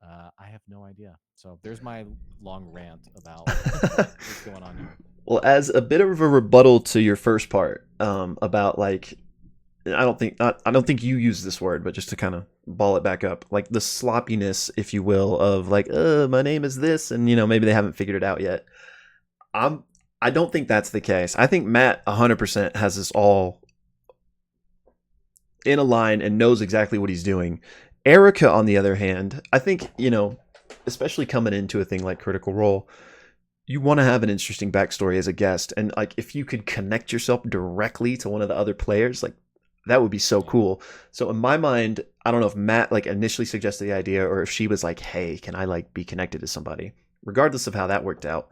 I have no idea. So there's my long rant about what's going on here. Well, as a bit of a rebuttal to your first part, about like, I don't think you use this word, but just to kind of ball it back up, like the sloppiness, if you will, of like, my name is this, and maybe they haven't figured it out yet. I don't think that's the case. I think Matt 100% has this all in a line and knows exactly what he's doing. Erica, on the other hand, I think, especially coming into a thing like Critical Role, you want to have an interesting backstory as a guest. And like, if you could connect yourself directly to one of the other players, like that would be so cool. So in my mind, I don't know if Matt like initially suggested the idea or if she was like, hey, can I like be connected to somebody? Regardless of how that worked out,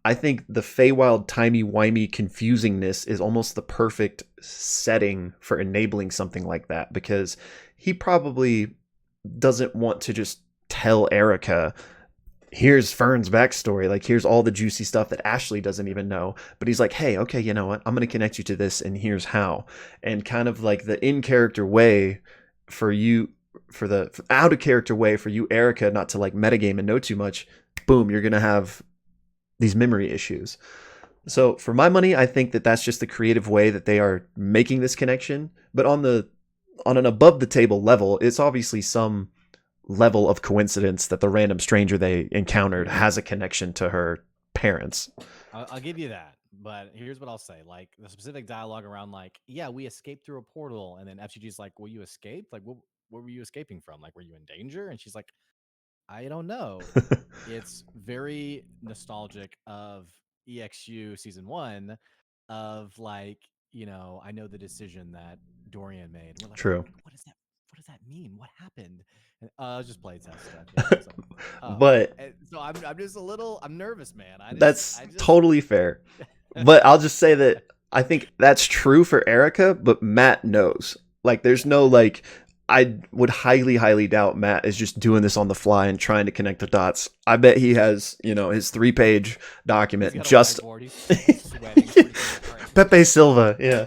I think the Feywild timey-wimey confusingness is almost the perfect setting for enabling something like that, because he probably doesn't want to just tell Erica, here's Fearne's backstory, like here's all the juicy stuff that Ashley doesn't even know, but he's like, hey, okay, you know what, I'm going to connect you to this, and here's how. And kind of like the in-character way for you, for the out-of-character way for you, Erica, not to like metagame and know too much, boom, you're going to have these memory issues. So for my money, I think that that's just the creative way that they are making this connection. But on an above the table level, it's obviously some level of coincidence that the random stranger they encountered Here's has a connection to her parents. I'll give you that, but here's what I'll say: like the specific dialogue around, like, yeah, we escaped through a portal, and then F.C.G's like, "Well, you escaped? Like, what were you escaping from? Like, were you in danger?" And she's like, "I don't know." It's very nostalgic of EXU season 1, of like, I know the decision that Dorian made. And we're like, True. what is that? What does that mean? What happened? And just playtest stuff, So, But so I'm just a little, I'm nervous, man. that's I just. totally fair. But I'll just say that I think that's true for Erica, but Matt knows. Like, there's Yeah, no, like, I would highly, highly doubt Matt is just doing this on the fly and trying to connect the dots. I bet he has, his 3-page he's document got a just whiteboard. He's sweating. Freaking out. Pepe Silva. Yeah.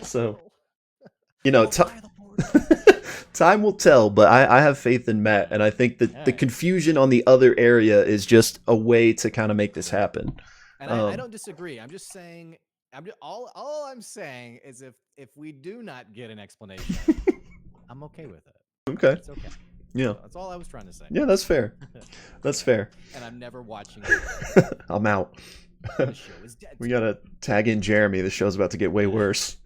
So, Portal. you know, Go t- by the portal. time will tell, but I have faith in Matt, and I think that All the right. confusion on the other area is just a way to kind of make this Sure. happen. And I don't disagree. I'm just saying. All I'm saying is if we do not get an explanation, I'm okay with it. Okay. It's okay. Yeah. So that's all I was trying to say. Yeah, that's fair. That's fair. And I'm never watching. I'm out. The show is dead. We gotta tag in Jeremy. The show's about to get way worse.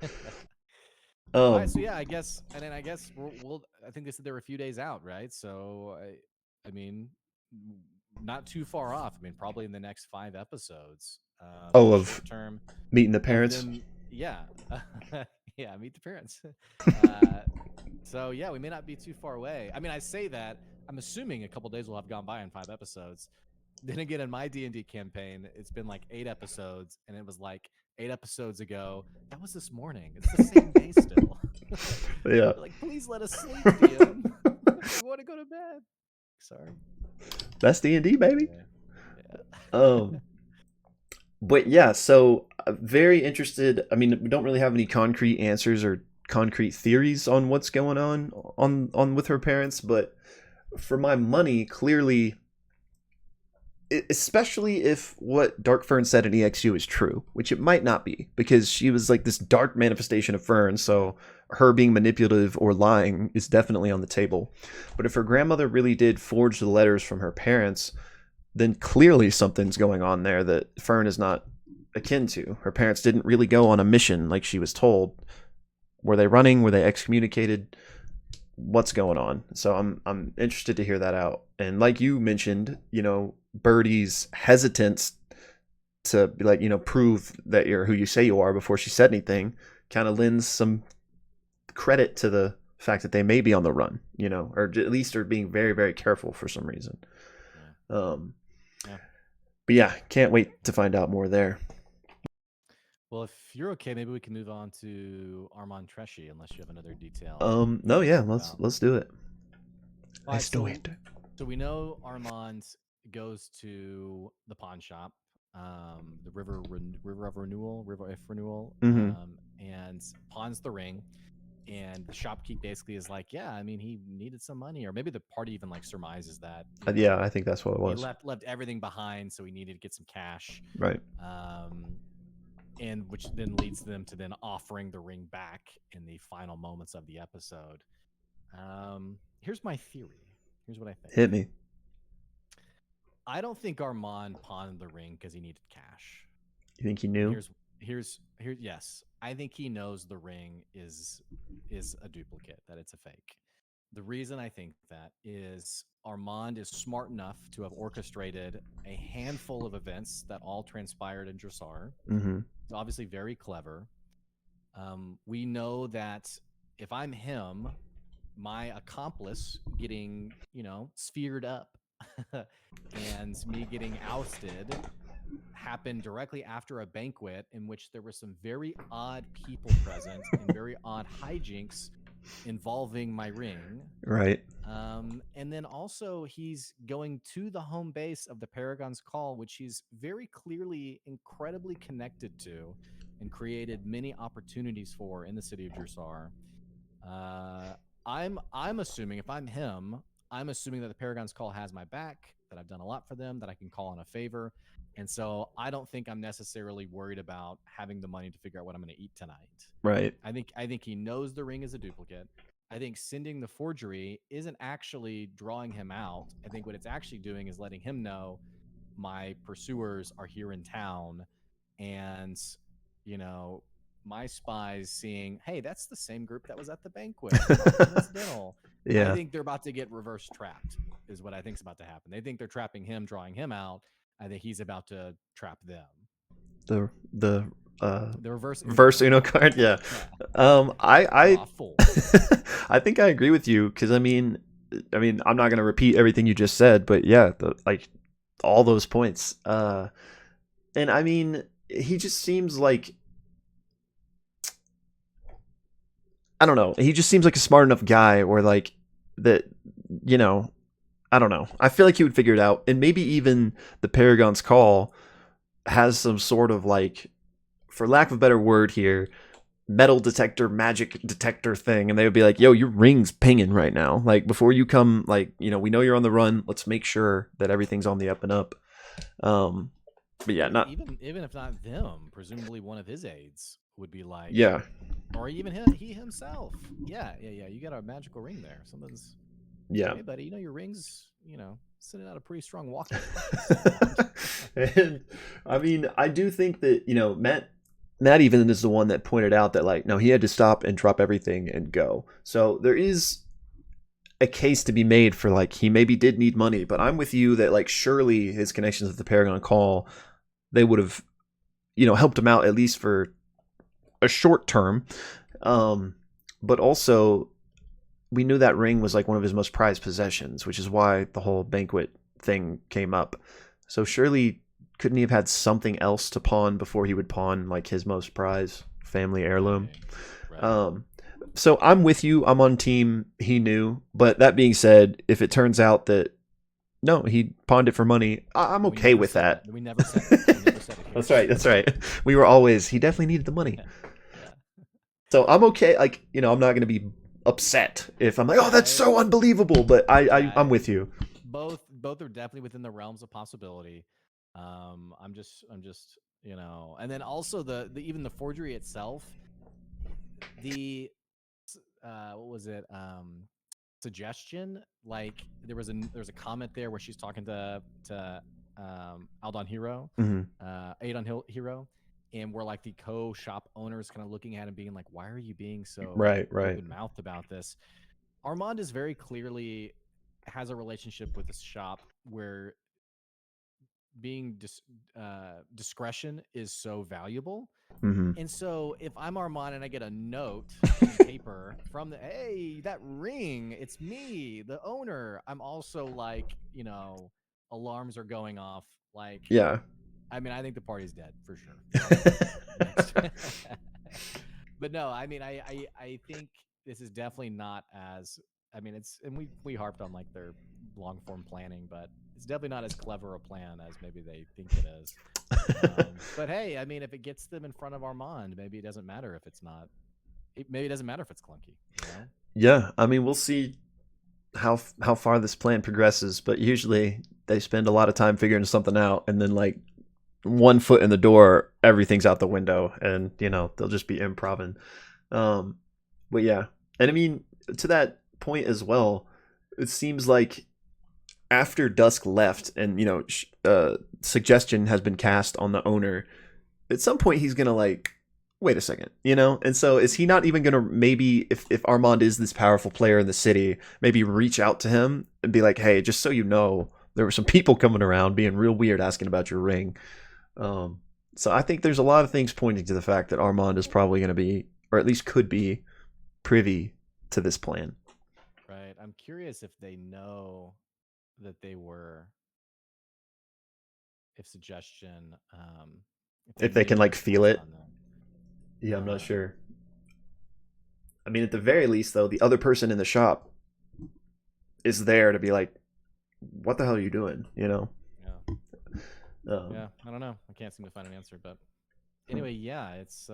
All right, so yeah, I guess, and then I guess we'll. I think they said they were a few days out, right? So I mean, not too far off. I mean, probably in the next 5 episodes. Of Short term meeting the of parents. them, yeah, yeah, meet the parents. So yeah, we may not be too far away. I mean, I say that I'm assuming a couple days will have gone by in 5 episodes. Then again, in my D&D campaign, it's been like 8 episodes, and it was like 8 episodes ago. That was this morning. It's the same day still. Yeah. Like, please let us sleep, DM. We want to go to bed. Sorry. That's D&D, baby. Yeah. But yeah, so very interested. I mean, we don't really have any concrete answers or concrete theories on what's going on with her parents, but for my money, clearly, especially if what Dark Fern said in EXU is true, which it might not be, because she was like this dark manifestation of Fern, so her being manipulative or lying is definitely on the table. But if her grandmother really did forge the letters from her parents, then clearly something's going on there that Fern is not akin to. Her parents didn't really go on a mission like she was told. Were they running? Were they excommunicated? What's going on? So I'm interested to hear that out. And like you mentioned, Birdie's hesitance to be like, prove that you're who you say you are before she said anything kind of lends some credit to the fact that they may be on the run, or at least are being very, very careful for some reason. Yeah. But yeah, can't wait to find out more there. Well, if you're okay, maybe we can move on to Armand Treshi, unless you have another detail. No, yeah, let's do it. Let's do it. So we know Armand goes to the pawn shop, the River of Renewal, River F Renewal, and pawns the ring. And the shopkeep basically is like, yeah, I mean, he needed some money, or maybe the party even like surmises that. Yeah, I think that's what it was. He left everything behind, so he needed to get some cash. Right. And which then leads them to then offering the ring back in the final moments of the episode. Here's my theory. Here's what I think. Hit me. I don't think Armand pawned the ring because he needed cash. You think he knew? Here's yes. I think he knows the ring is a duplicate, that it's a fake. The reason I think that is Armand is smart enough to have orchestrated a handful of events that all transpired in Dressar. It's obviously very clever. We know that if I'm him, my accomplice getting, sphered up and me getting ousted happened directly after a banquet in which there were some very odd people present and very odd hijinks involving my ring. Right. And then also he's going to the home base of the Paragon's Call, which he's very clearly incredibly connected to and created many opportunities for in the city of Dressar. I'm assuming, if I'm him, I'm assuming that the Paragon's Call has my back, that I've done a lot for them, that I can call on a favor. And so I don't think I'm necessarily worried about having the money to figure out what I'm going to eat tonight. Right. I think he knows the ring is a duplicate. I think sending the forgery isn't actually drawing him out. I think what it's actually doing is letting him know my pursuers are here in town, and you know my spies seeing, hey, that's the same group that was at the banquet. Huh, coincidental. I Yeah. think they're about to get reverse trapped, is what I think's about to happen. They think they're trapping him, drawing him out. I think he's about to trap them. The The reverse Uno verse card. Uno card. Yeah. Yeah. I Draw four. I think I agree with you because I'm not gonna repeat everything you just said, but yeah, like all those points. And I mean, he just seems like, I don't know. He just seems like a smart enough guy, or like that. You know, I don't know. I feel like he would figure it out, and maybe even the Paragon's Call has some sort of like, for lack of a better word here, metal detector, magic detector thing, and they would be like, "Yo, your ring's pinging right now. Like before you come, like we know you're on the run. Let's make sure that everything's on the up and up." Um, but yeah, not Even if not them, presumably one of his aides would be like, yeah, or even he himself. Yeah. You got a magical ring there. Something's. yeah. Hey, buddy, your ring's, sending out a pretty strong walking presence. And I mean, I do think that Matt even is the one that pointed out that like no, he had to stop and drop everything and go. So there is a case to be made for like he maybe did need money, but I'm with you that like surely his connections with the Paragon Call, they would have helped him out at least for a short term. But also we knew that ring was like one of his most prized possessions, which is why the whole banquet thing came up. So surely couldn't he have had something else to pawn before he would pawn like his most prized family heirloom? Right. So I'm with you. I'm on team he knew. But that being said, if it turns out that no, he pawned it for money, I'm okay with that. We never said it. We never said it here. That's right. That's right. We were always, he definitely needed the money. Yeah. So I'm okay. Like, I'm not going to be upset if I'm like, oh, that's so unbelievable. But I'm with you. Both are definitely within the realms of possibility. I'm just, and then also the even the forgery itself, the what was it? Suggestion. Like there's a comment there where she's talking to Aldon Hero, Adon Hero, and we're like the co-shop owners kind of looking at him being like, why are you being so right open-mouthed about this? Armand is very clearly has a relationship with this shop where being discretion is so valuable. And so if I'm Armand and I get a note on paper from hey, that ring, it's me, the owner, I'm also like, alarms are going off. Like, yeah. I mean, I think the party's dead for sure. But no, I mean, I think this is definitely not as, I mean, and we harped on like their long form planning, but it's definitely not as clever a plan as maybe they think it is. But hey, I mean, if it gets them in front of Armand, maybe it doesn't matter if it's not. Maybe it doesn't matter if it's clunky. Yeah, I mean, we'll see how far this plan progresses, but usually they spend a lot of time figuring something out, and then like one foot in the door, everything's out the window, and they'll just be improving. But yeah, and I mean, to that point as well, it seems like after Dusk left, and suggestion has been cast on the owner, at some point he's gonna like, wait a second, and so is he not even gonna, maybe if Armand is this powerful player in the city, maybe reach out to him and be like, hey, just so you know, there were some people coming around being real weird asking about your ring. So I think there's a lot of things pointing to the fact that Armand is probably going to be, or at least could be, privy to this plan. Right. I'm curious if they know that they were, if suggestion, If they knew can it like was feel cast it. on them. Yeah, I'm not sure. I mean, at the very least, though, the other person in the shop is there to be like, what the hell are you doing? Yeah. Yeah, I don't know. I can't seem to find an answer, but anyway, yeah, it's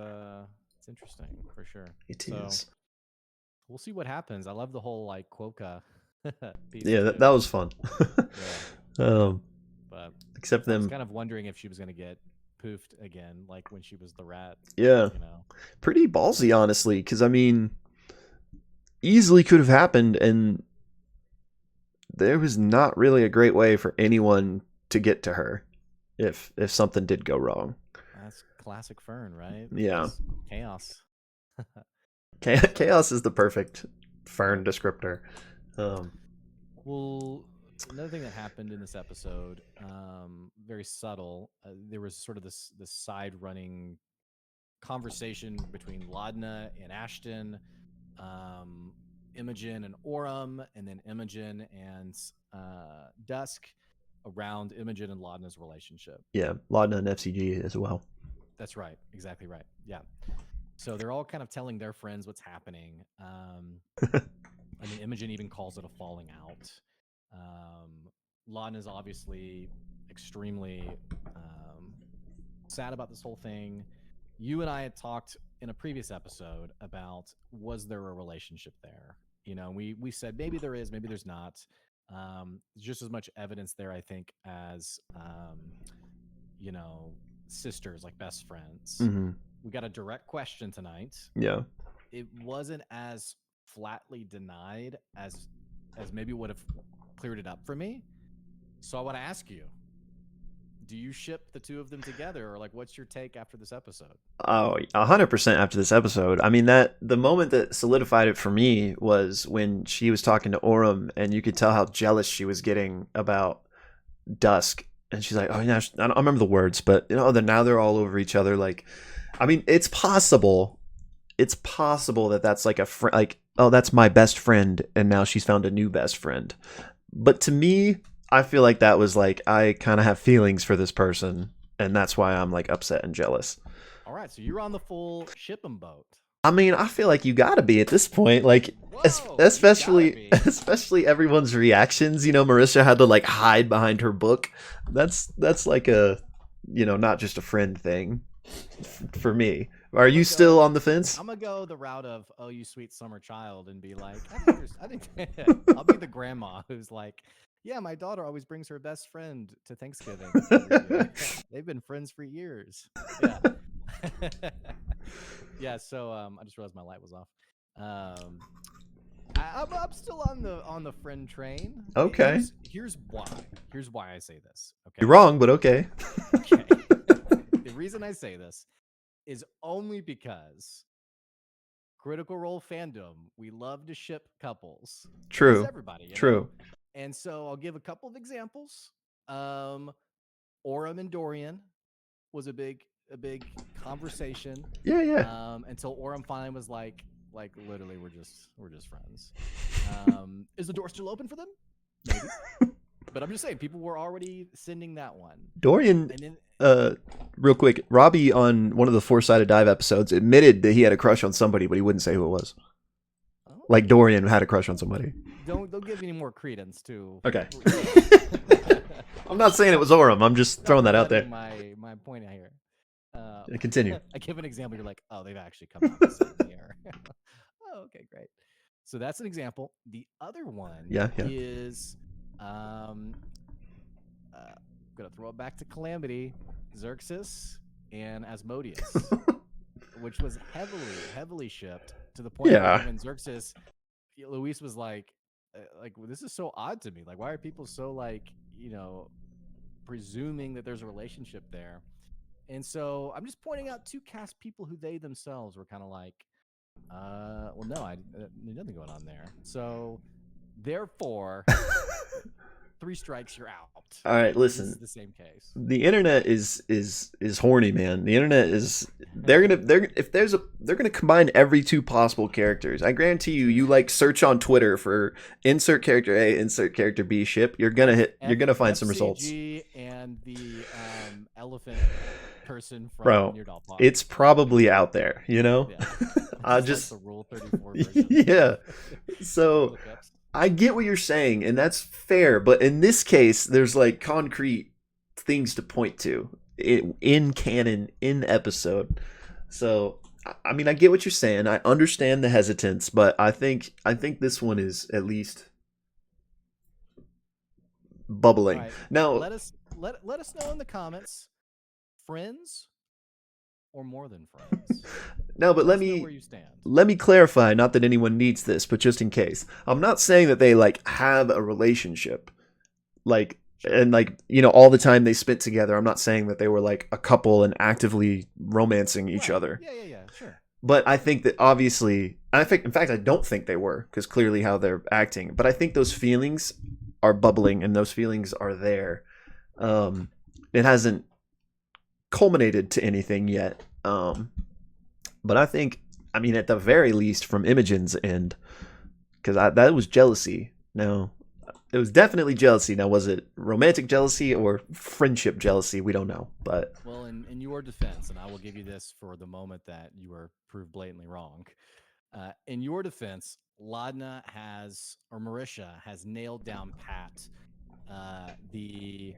interesting for sure. It is. We'll see what happens. I love the whole like Quokka piece. Yeah, that was fun. Yeah. But except I them. was kind of wondering if she was going to get poofed again, like when she was the rat. Yeah. Pretty ballsy, honestly, because I mean, easily could have happened, and there was not really a great way for anyone to get to her if something did go wrong. That's classic Fearne, right? Yeah. Just chaos. Chaos is the perfect Fearne Right. descriptor. Um, Well, another thing that happened in this episode, very subtle. There was sort of this side running conversation between Laudna and Ashton, um, Imogen and Oram, and then Imogen and Dusk around Imogen and Laudna's relationship. yeah, Laudna and F.C.G. as well. That's right. Exactly right. Yeah. So they're all kind of telling their friends what's happening. I mean, Imogen even calls it a falling out. Laudna is obviously extremely sad about this whole thing. You and I had talked in a previous episode about was there a relationship there? You know, we said maybe there is, maybe there's not. Just as much evidence there, I think, as you know, sisters like best friends. Mm-hmm. We got a direct question tonight. Yeah. It wasn't as flatly denied as maybe would have cleared it up for me. So I want to ask you, do you ship the two of them together, or like what's your take after this episode? Oh, 100% after this episode. I mean, that the moment that solidified it for me was when she was talking to Oram, and you could tell how jealous she was getting about Dusk. And she's like, "Oh yeah, I don't remember the words, but you know, now they're all over each other." Like, I mean, it's possible. It's possible that that's like a friend, like, oh, that's my best friend, and now she's found a new best friend. But to me, I feel like that was like I kind of have feelings for this person, and that's why I'm like upset and jealous. All right, so you're on the full ship 'em boat. I mean, I feel like you gotta be at this point, like Whoa, you gotta especially be. especially everyone's reactions. You know, Marissa had to like hide behind her book. That's like a, you know, not just a friend thing for me. Are I'm you gonna still go. on the fence? I'm gonna go the route of "Oh, you sweet summer child" and be like, I think I'll be the grandma who's like, "Yeah, my daughter always brings her best friend to Thanksgiving every year. They've been friends for years." Yeah, yeah. So I just realized my light was off. Um, I'm still on the friend train. Okay, Here's why. Here's why I say this. you're Okay. wrong, but okay. Okay. The reason I say this is only because Critical Role fandom, we love to ship couples, as does True, everybody, you know? true. And so I'll give a couple of examples. Um, Oram and Dorian was a big conversation. Yeah, yeah. Until Oram finally was like literally we're just friends. Is the door still open for them? Maybe. But I'm just saying, people were already sending that one. Dorian, And then real quick, Robbie on one of the Four Sided Dive episodes admitted that he had a crush on somebody, but he wouldn't say who it was. oh, Like Dorian had a crush on somebody. don't give any more credence to. Okay. I'm not saying it was Oram. I'm just throwing that out there. My point here. Continue. I give an example. You're like, oh, they've actually come out and said here. Oh, okay, great. So that's an example. The other one Yeah, yeah. is, gonna throw it back to Calamity, Xerxes, and Asmodeus, which was heavily shipped to the point where Yeah. even Xerxes, Luis was like this is so odd to me. Like, why are people so like presuming that there's a relationship there? And so I'm just pointing out two cast people who they themselves were kind of like, well, no, there's nothing going on there. So therefore, three strikes, you're out. All right, This is listen. the same case. The internet is horny, man. The internet is they're gonna combine every two possible characters. I guarantee you, you like search on Twitter for insert character A, insert character B ship. You're gonna find some results. F.C.G. and the elephant person from Bro, Near Doll Park. it's probably out there, you know? Yeah. I just just like the Rule 34 version. yeah. So Lookups. I get what you're saying, and that's fair, but in this case, there's like concrete things to point to in canon, in episode. So I mean, I get what you're saying. I understand the hesitance, but I think this one is at least bubbling. All right. Now, Let us know in the comments, friends or more than friends? No, but Let us know where you stand. let me clarify, not that anyone needs this, but just in case. I'm not saying that they like have a relationship. Like and like, all the time they spent together. I'm not saying that they were like a couple and actively romancing each Right. other. Yeah, sure. But I think that obviously, in fact, I don't think they were, because clearly how they're acting. But I think those feelings are bubbling and those feelings are there. It hasn't culminated to anything yet. But I think, I mean, at the very least, from Imogen's end, because that was jealousy. No, it was definitely jealousy. Now, was it romantic jealousy or friendship jealousy? We don't know. But Well, in your defense, and I will give you this for the moment that you were proved blatantly wrong. In your defense, Laudna has, or Marisha has nailed down pat the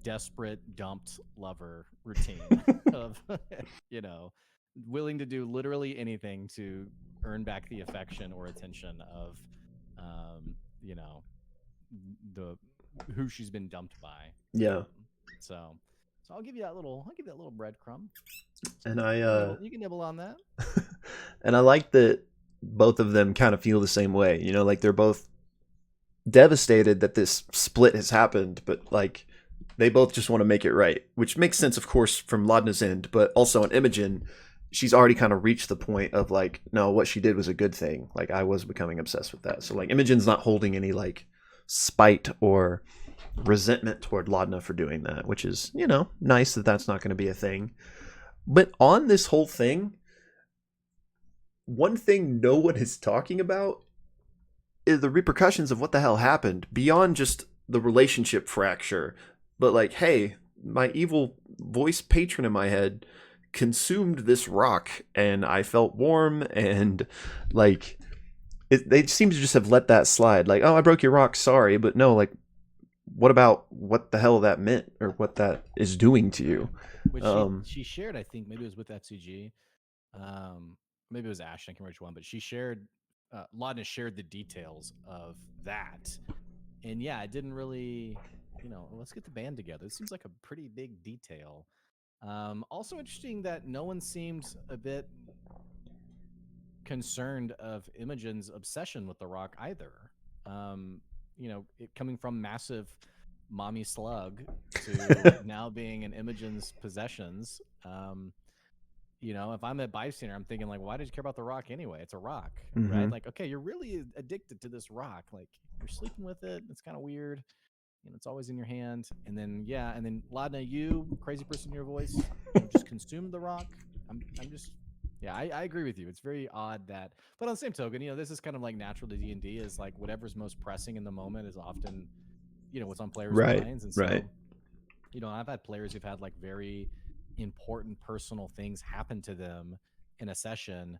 desperate dumped lover routine of willing to do literally anything to earn back the affection or attention of um, you know the who she's been dumped by. yeah, So I'll give you that little breadcrumb. and You can nibble on that. and I like that both of them kind of feel the same way. Like they're both devastated that this split has happened, but like they both just want to make it right, which makes sense, of course, from Laudna's end, but also on Imogen, she's already kind of reached the point of like, no, what she did was a good thing. Like I was becoming obsessed with that. So like Imogen's not holding any like spite or resentment toward Laudna for doing that, which is, nice that that's not going to be a thing. But on this whole thing, one thing no one is talking about is the repercussions of what the hell happened beyond just the relationship fracture. But like, hey, my evil voice patron in my head consumed this rock and I felt warm, and like they seem to just have let that slide. Like, oh, I broke your rock, sorry. But no, like, what about what the hell that meant or what that is doing to you? Which she shared, I think maybe it was with F.C.G. Maybe it was Ash, I can't remember which one, but she shared, Laudna shared the details of that. And yeah, it didn't really, let's get the band together. It seems like a pretty big detail. Also interesting that no one seems a bit concerned of Imogen's obsession with the rock either. It coming from massive mommy slug to now being in Imogen's possessions. If I'm a bystander, I'm thinking like, why did you care about the rock anyway? It's a rock, right? Like, okay, you're really addicted to this rock. Like you're sleeping with it. It's kind of weird. It's always in your hand. And then Laudna, you crazy person in your voice, just consumed the rock. I'm just. Yeah, I agree with you. It's very odd that, but on the same token, this is kind of like natural to D&D, is like whatever's most pressing in the moment is often, what's on players' minds. And so, I've had players who've had like very important personal things happen to them in a session,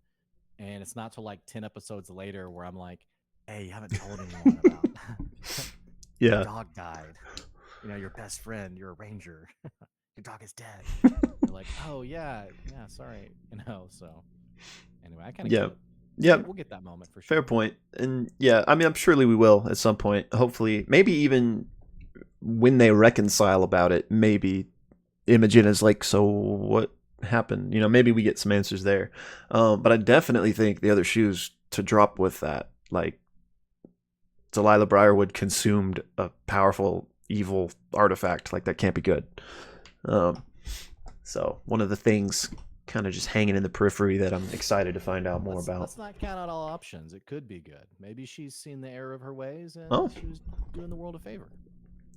and it's not till like 10 episodes later where I'm like, hey, you haven't told anyone about your dog died. Your best friend, you're a ranger. Your dog is dead. You're like, oh yeah, sorry, So anyway, I kind of get it. Yeah, we'll get that moment for sure. Fair point. And yeah, I mean, I'm surely we will at some point. Hopefully, maybe even when they reconcile about it, maybe Imogen is like, so what happened? Maybe we get some answers there. But I definitely think the other shoes to drop with that. Like, Delilah Briarwood consumed a powerful evil artifact. Like, that can't be good. So one of the things kind of just hanging in the periphery that I'm excited to find out more about. Let's not count out all options. It could be good. Maybe she's seen the error of her ways and she was doing the world a favor.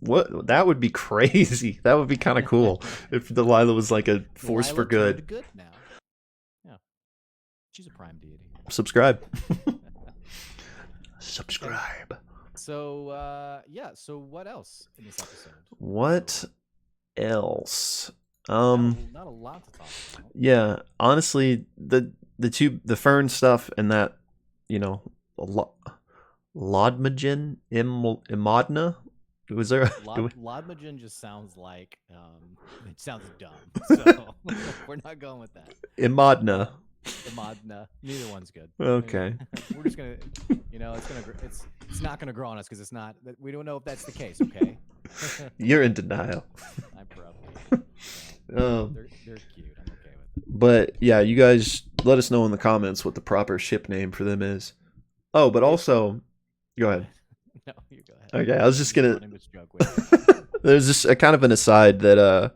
What? That would be crazy. That would be kind of cool if Delilah was like a force for good. Good now. Yeah, she's a prime deity. Subscribe. Subscribe. So So what else in this episode? What else? Not a lot to talk about. Yeah, honestly, the Fearne stuff and that, Laudmagen Imodna. Was there? Laudmagen just sounds like it sounds dumb. So we're not going with that. Imodna. Neither one's good. Okay. We're just gonna, it's not gonna grow on us because it's not. We don't know if that's the case. Okay. You're in denial. I'm probably. They're cute. I'm okay with it. But yeah, you guys let us know in the comments what the proper ship name for them is. Oh, but also, go ahead. No, you go ahead. Okay, I was just gonna. Running this joke with There's just a kind of an aside that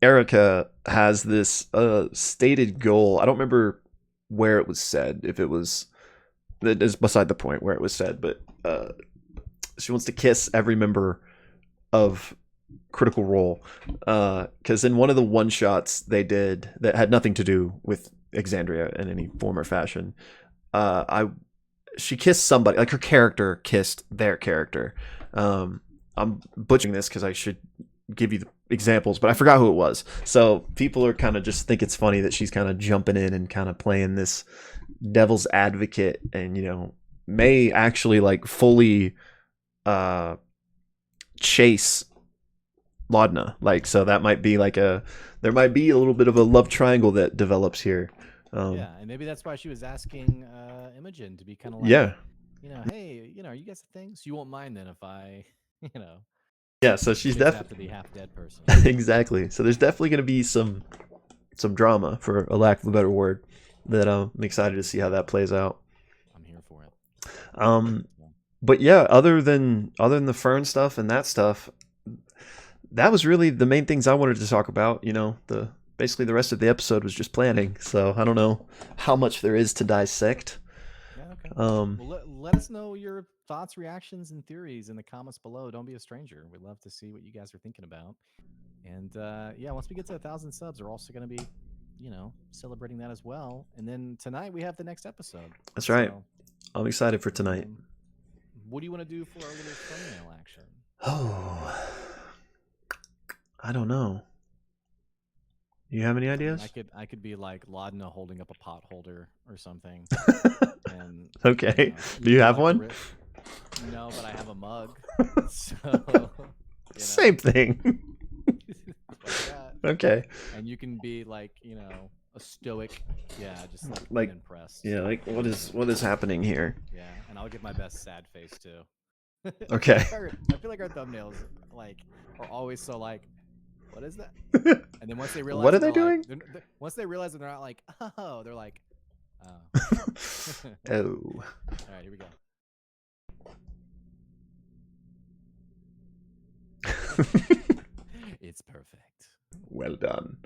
Erica has this stated goal. I don't remember where it was said. If it was, that is beside the point where it was said. But she wants to kiss every member of Critical Role, because in one of the one shots they did that had nothing to do with Exandria in any form or fashion, she kissed somebody, like her character kissed their character. I'm butchering this because I should give you the examples, but I forgot who it was. So people are kind of just think it's funny that she's kind of jumping in and kind of playing this devil's advocate, and may actually like fully chase Laudna. Like, so that might be like there might be a little bit of a love triangle that develops here. Yeah, and maybe that's why she was asking Imogen to be kind of like, yeah, hey, are you guys a thing? So you won't mind then if I, yeah. So she's have definitely to be half dead person. exactly. So there's definitely going to be some drama, for a lack of a better word, that I'm excited to see how that plays out. I'm here for it. But yeah, other than the Fearne stuff and that stuff, that was really the main things I wanted to talk about. Basically the rest of the episode was just planning. So I don't know how much there is to dissect. Yeah, okay. Well, let us know your thoughts, reactions, and theories in the comments below. Don't be a stranger. We'd love to see what you guys are thinking about. And yeah, once we get to 1,000 subs, we're also going to be, celebrating that as well. And then tonight we have the next episode. That's right. So, I'm excited for tonight. What do you want to do for our little thumbnail action? Oh, I don't know. You have any ideas? I could be like Laudna holding up a pot holder or something. And okay. Do you have one? No, but I have a mug. So same thing. Okay. And you can be like, a stoic, just like impressed. Yeah, like what is happening here? Yeah, and I'll give my best sad face too. Okay. I feel like our thumbnails are always so like, what is that? And then once they realize what are they doing? Once they realize that they're not like, oh, they're like, oh. Oh. All right, here we go. It's perfect. Well done.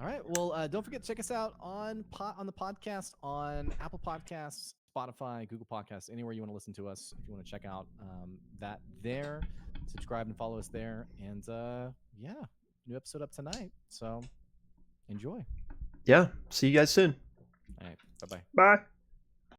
All right. Well, don't forget to check us out on the podcast on Apple Podcasts, Spotify, Google Podcasts, anywhere you want to listen to us. If you want to check out that there, subscribe and follow us there. And yeah, new episode up tonight. So enjoy. Yeah. See you guys soon. All right. Bye-bye. Bye.